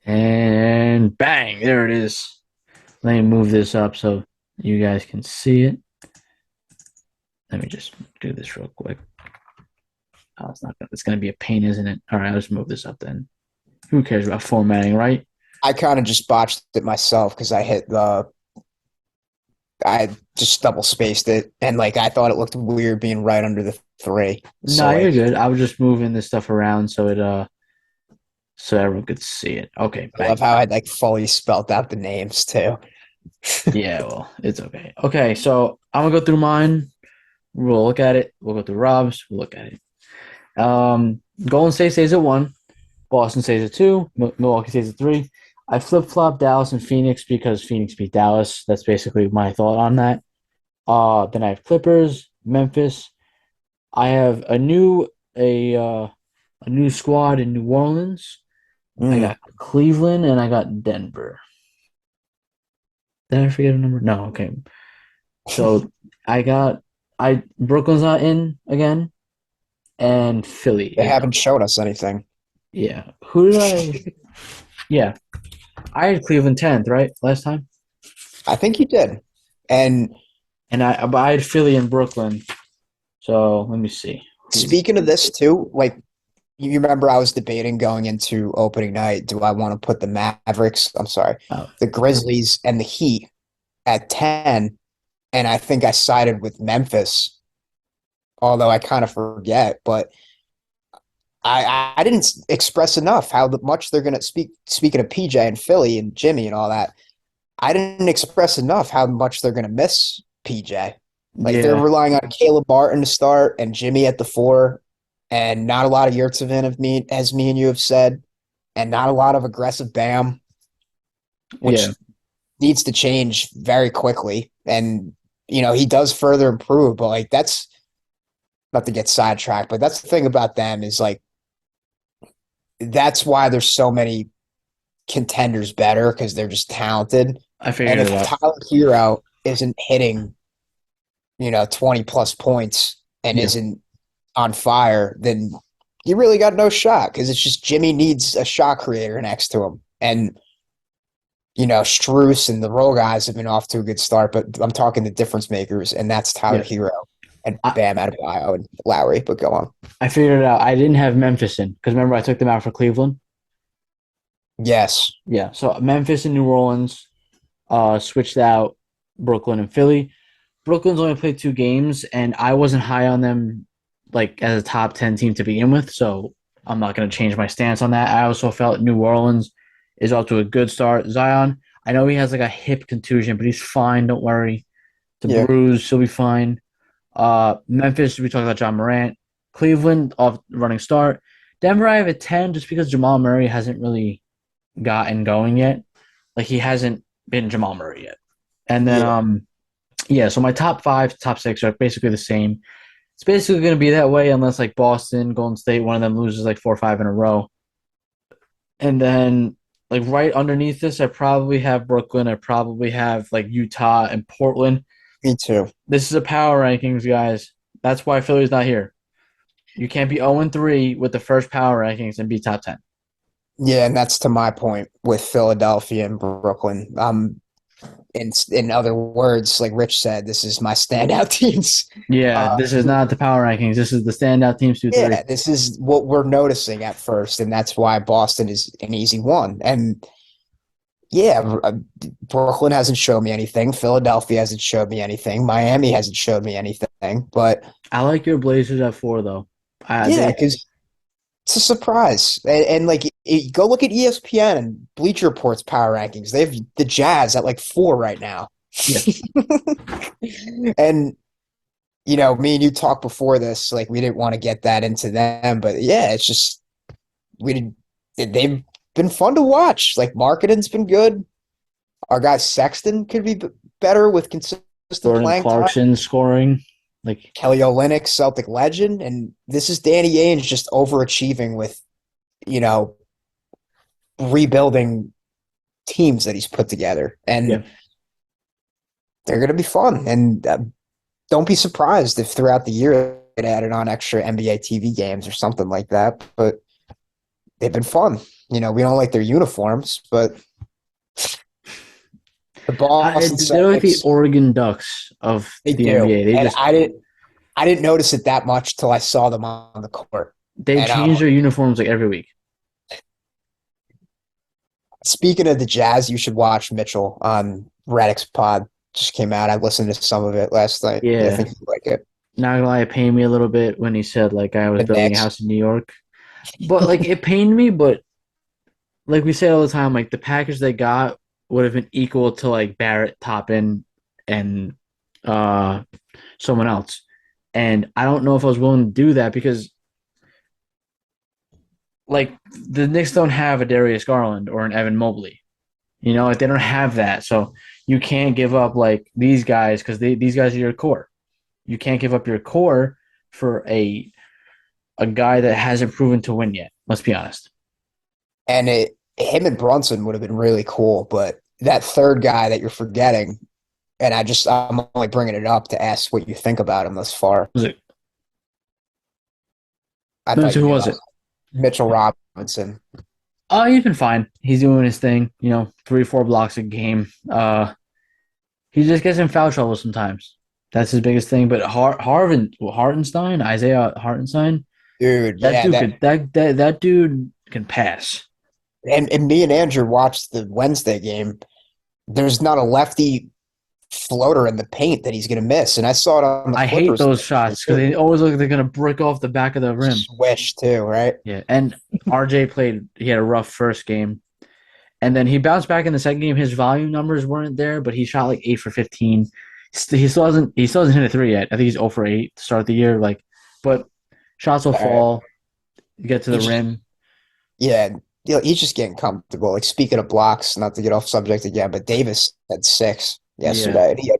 A: And bang, there it is. Let me move this up so you guys can see it. Let me just do this real quick. Oh, it's gonna be a pain, isn't it? All right, I'll just move this up then. Who cares about formatting, right?
B: I kind of just botched it myself because I just double spaced it, and like I thought it looked weird being right under the three. So
A: No, you're
B: like,
A: good. I was just moving this stuff around so everyone could see it. Okay,
B: I love
A: bang.
B: how I like fully spelt out the names too.
A: Yeah, well, it's okay. Okay, so I'm gonna go through mine. We'll look at it. We'll go through Rob's. We'll look at it. Golden State stays at 1. Boston stays at 2. Milwaukee stays at 3. I flip flop Dallas and Phoenix because Phoenix beat Dallas. That's basically my thought on that. Then I have Clippers, Memphis. I have a new squad in New Orleans. I
B: Mm.
A: got Cleveland and I got Denver. Did I forget a number? No, okay. So I Brooklyn's not in again and Philly
B: They
A: is
B: haven't shown us anything.
A: yeah. Who did I? Yeah, I had Cleveland 10th, right? Last time.
B: I think you did. And
A: But I had Philly and Brooklyn. So let me see.
B: speaking of this too, like you remember I was debating going into opening night, do I want to put the Mavericks, I'm sorry,
A: Oh,
B: the Grizzlies and the Heat at 10, and I think I sided with Memphis, although I kind of forget, but I didn't express enough how much they're going to speaking of PJ and Philly and Jimmy and all that. I didn't express enough how much they're going to miss PJ. Like they're
A: yeah,
B: relying on Caleb Barton to start and Jimmy at the 4, and not a lot of Yurtseven as me and you have said, and not a lot of aggressive Bam, which
A: yeah.
B: needs to change very quickly. And he does further improve, but like that's not to get sidetracked, but that's the thing about them is like that's why there's so many contenders better because they're just talented.
A: I
B: And
A: figured
B: if
A: it out.
B: Tyler Hero isn't hitting 20 plus points and
A: Yeah,
B: isn't on fire, then you really got no shot because it's just Jimmy needs a shot creator next to him. And, Strus and the role guys have been off to a good start, but I'm talking the difference makers, and that's Tyler
A: yeah.
B: Hero and
A: I,
B: Bam Adebayo and Lowry, but go on.
A: I figured it out. I didn't have Memphis in because remember I took them out for Cleveland.
B: Yes.
A: Yeah, so Memphis and New Orleans switched out Brooklyn and Philly. Brooklyn's only played 2 games, and I wasn't high on them like as a top 10 team to begin with, so I'm not going to change my stance on that. I also felt New Orleans is off to a good start. Zion, I know he has like a hip contusion, but he's fine. Don't worry. It's a
B: Yeah.
A: bruise. He'll be fine. Memphis, we talked about John Morant. Cleveland, off running start. Denver, I have a 10 just because Jamal Murray hasn't really gotten going yet. Like he hasn't been Jamal Murray yet. And then
B: Yeah.
A: yeah, so my top 5, top 6 are basically the same. It's basically going to be that way unless like Boston, Golden State, one of them loses like 4 or 5 in a row. And then like right underneath this, I probably have Brooklyn. I probably have like Utah and Portland.
B: Me too.
A: This is a power rankings, guys. That's why Philly's not here. You can't be 0-3 with the first power rankings and be top 10.
B: Yeah, and that's to my point with Philadelphia and Brooklyn. in other words, like Rich said, this is my standout teams.
A: Yeah,
B: Uh,
A: this is not the power rankings. This is the standout teams 2 3.
B: yeah, this is what we're noticing at first, and that's why Boston is an easy one. And yeah, Brooklyn hasn't shown me anything. Philadelphia hasn't showed me anything. Miami hasn't showed me anything. But
A: I like your Blazers at 4 though.
B: yeah, because it's a surprise. And like, go look at ESPN and Bleacher Report's power rankings. They have the Jazz at like 4 right now.
A: Yeah.
B: And me and you talked before this, like we didn't want to get that into them, but yeah, it's just we did. They've been fun to watch. Like marketing's been good. Our guy Sexton could be better with consistent
A: Jordan
B: playing time.
A: Clarkson scoring. Like
B: Kelly Olynyk, Celtic legend, and this is Danny Ainge just overachieving with, rebuilding teams that he's put together, and
A: yeah.
B: they're going to be fun. And don't be surprised if throughout the year it added on extra NBA TV games or something like that. But they've been fun. We don't like their uniforms, but the Boston
A: they're like the
B: Celtics,
A: Oregon Ducks of
B: they
A: the
B: do.
A: NBA.
B: And I didn't notice it that much till I saw them on the court.
A: They change their uniforms like every week.
B: Speaking of the Jazz, you should watch Mitchell on Radix Pod. Just came out. I listened to some of it last night.
A: Yeah.
B: I think you like it.
A: Not gonna lie, it pained me a little bit when he said like I was building a house in New York. But like it pained me, but like we say all the time, like the package they got would have been equal to like Barrett, Toppin, and someone else. And I don't know if I was willing to do that because like the Knicks don't have a Darius Garland or an Evan Mobley. Like they don't have that. So you can't give up like these guys because these guys are your core. You can't give up your core for a guy that hasn't proven to win yet. Let's be honest.
B: And him and Brunson would have been really cool, but that third guy that you're forgetting, and I'm only bringing it up to ask what you think about him thus far.
A: Was it?
B: Who
A: was it?
B: Mitchell Robinson.
A: Oh, he's been fine. He's doing his thing. 3-4 blocks a game. He just gets in foul trouble sometimes. That's his biggest thing. But Hartenstein, Isaiah Hartenstein,
B: dude,
A: that dude can pass.
B: And me and Andrew watched the Wednesday game. There's not a lefty floater in the paint that he's going to miss, and I saw it on the
A: I
B: Clippers.
A: hate those shots because they always look like they're going to brick off the back of the rim.
B: Swish too, right?
A: Yeah, and RJ he had a rough first game, and then he bounced back in the second game. His volume numbers weren't there, but he shot like 8 for 15. He still hasn't hit a 3 yet. I think he's 0 for 8 to start the year. But shots will fall. You get to the rim.
B: Yeah, he's just getting comfortable. Like speaking of blocks, not to get off subject again, but Davis had 6 yesterday. And he had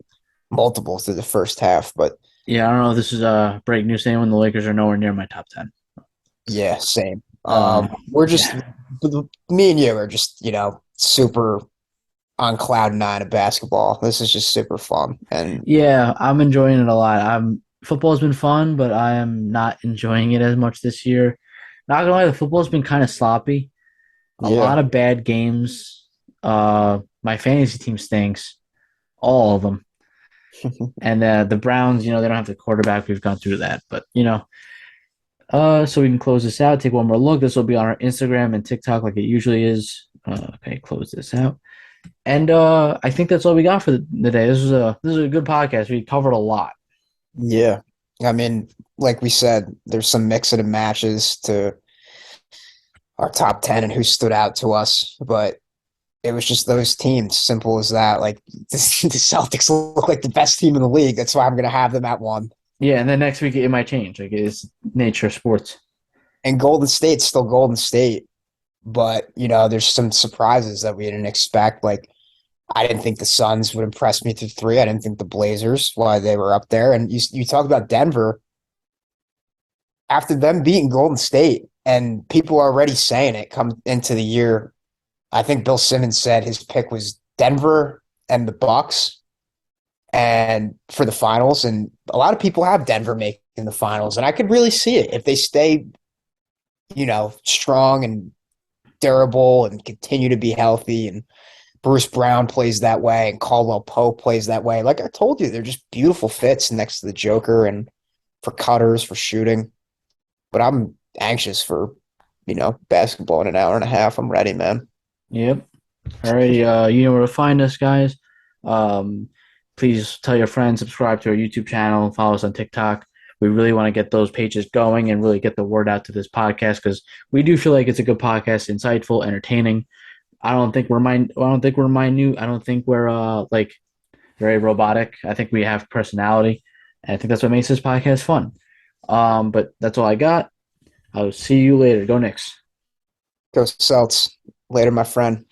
B: multiple through the first half. But
A: yeah, I don't know if this is break news saying when the Lakers are nowhere near my top 10.
B: Yeah, same. We're just me and you are just super on cloud 9 of basketball. This is just super fun, and
A: yeah, I'm enjoying it a lot. Football's been fun, but I am not enjoying it as much this year. Not gonna lie, the football's been kind of sloppy. A lot of bad games. My fantasy team stinks, all of them. And the Browns, they don't have the quarterback. We've gone through that, but so we can close this out. Take one more look. This will be on our Instagram and TikTok like it usually is. Okay, close this out. And I think that's all we got for the day. This is a good podcast. We covered a lot.
B: Yeah. I mean, like we said, there's some mixing and matches to our top 10 and who stood out to us, but it was just those teams, simple as that. Like the Celtics look like the best team in the league. That's why I'm going to have them at 1.
A: Yeah, and then next week it might change. Like it's nature of sports.
B: And Golden State's still Golden State, but there's some surprises that we didn't expect. Like I didn't think the Suns would impress me through 3. I didn't think the Blazers, why they were up there. And you talk about Denver. After them beating Golden State, and people are already saying it come into the year, I think Bill Simmons said his pick was Denver and the Bucks, and for the finals. And a lot of people have Denver making the finals, and I could really see it if they stay, strong and durable and continue to be healthy. And Bruce Brown plays that way and Caldwell Pope plays that way. Like I told you, they're just beautiful fits next to the Joker and for cutters, for shooting. But I'm anxious for, basketball in an hour and a half. I'm ready, man.
A: Yep. Alrighty. You know where to find us, guys. Um, please tell your friends, subscribe to our YouTube channel, follow us on TikTok. We really want to get those pages going and really get the word out to this podcast because we do feel like it's a good podcast, insightful, entertaining. I don't think we're minute. I don't think we're like very robotic. I think we have personality, and I think that's what makes this podcast fun. But that's all I got. I'll see you later. Go Knicks.
B: Go Celts. Later, my friend.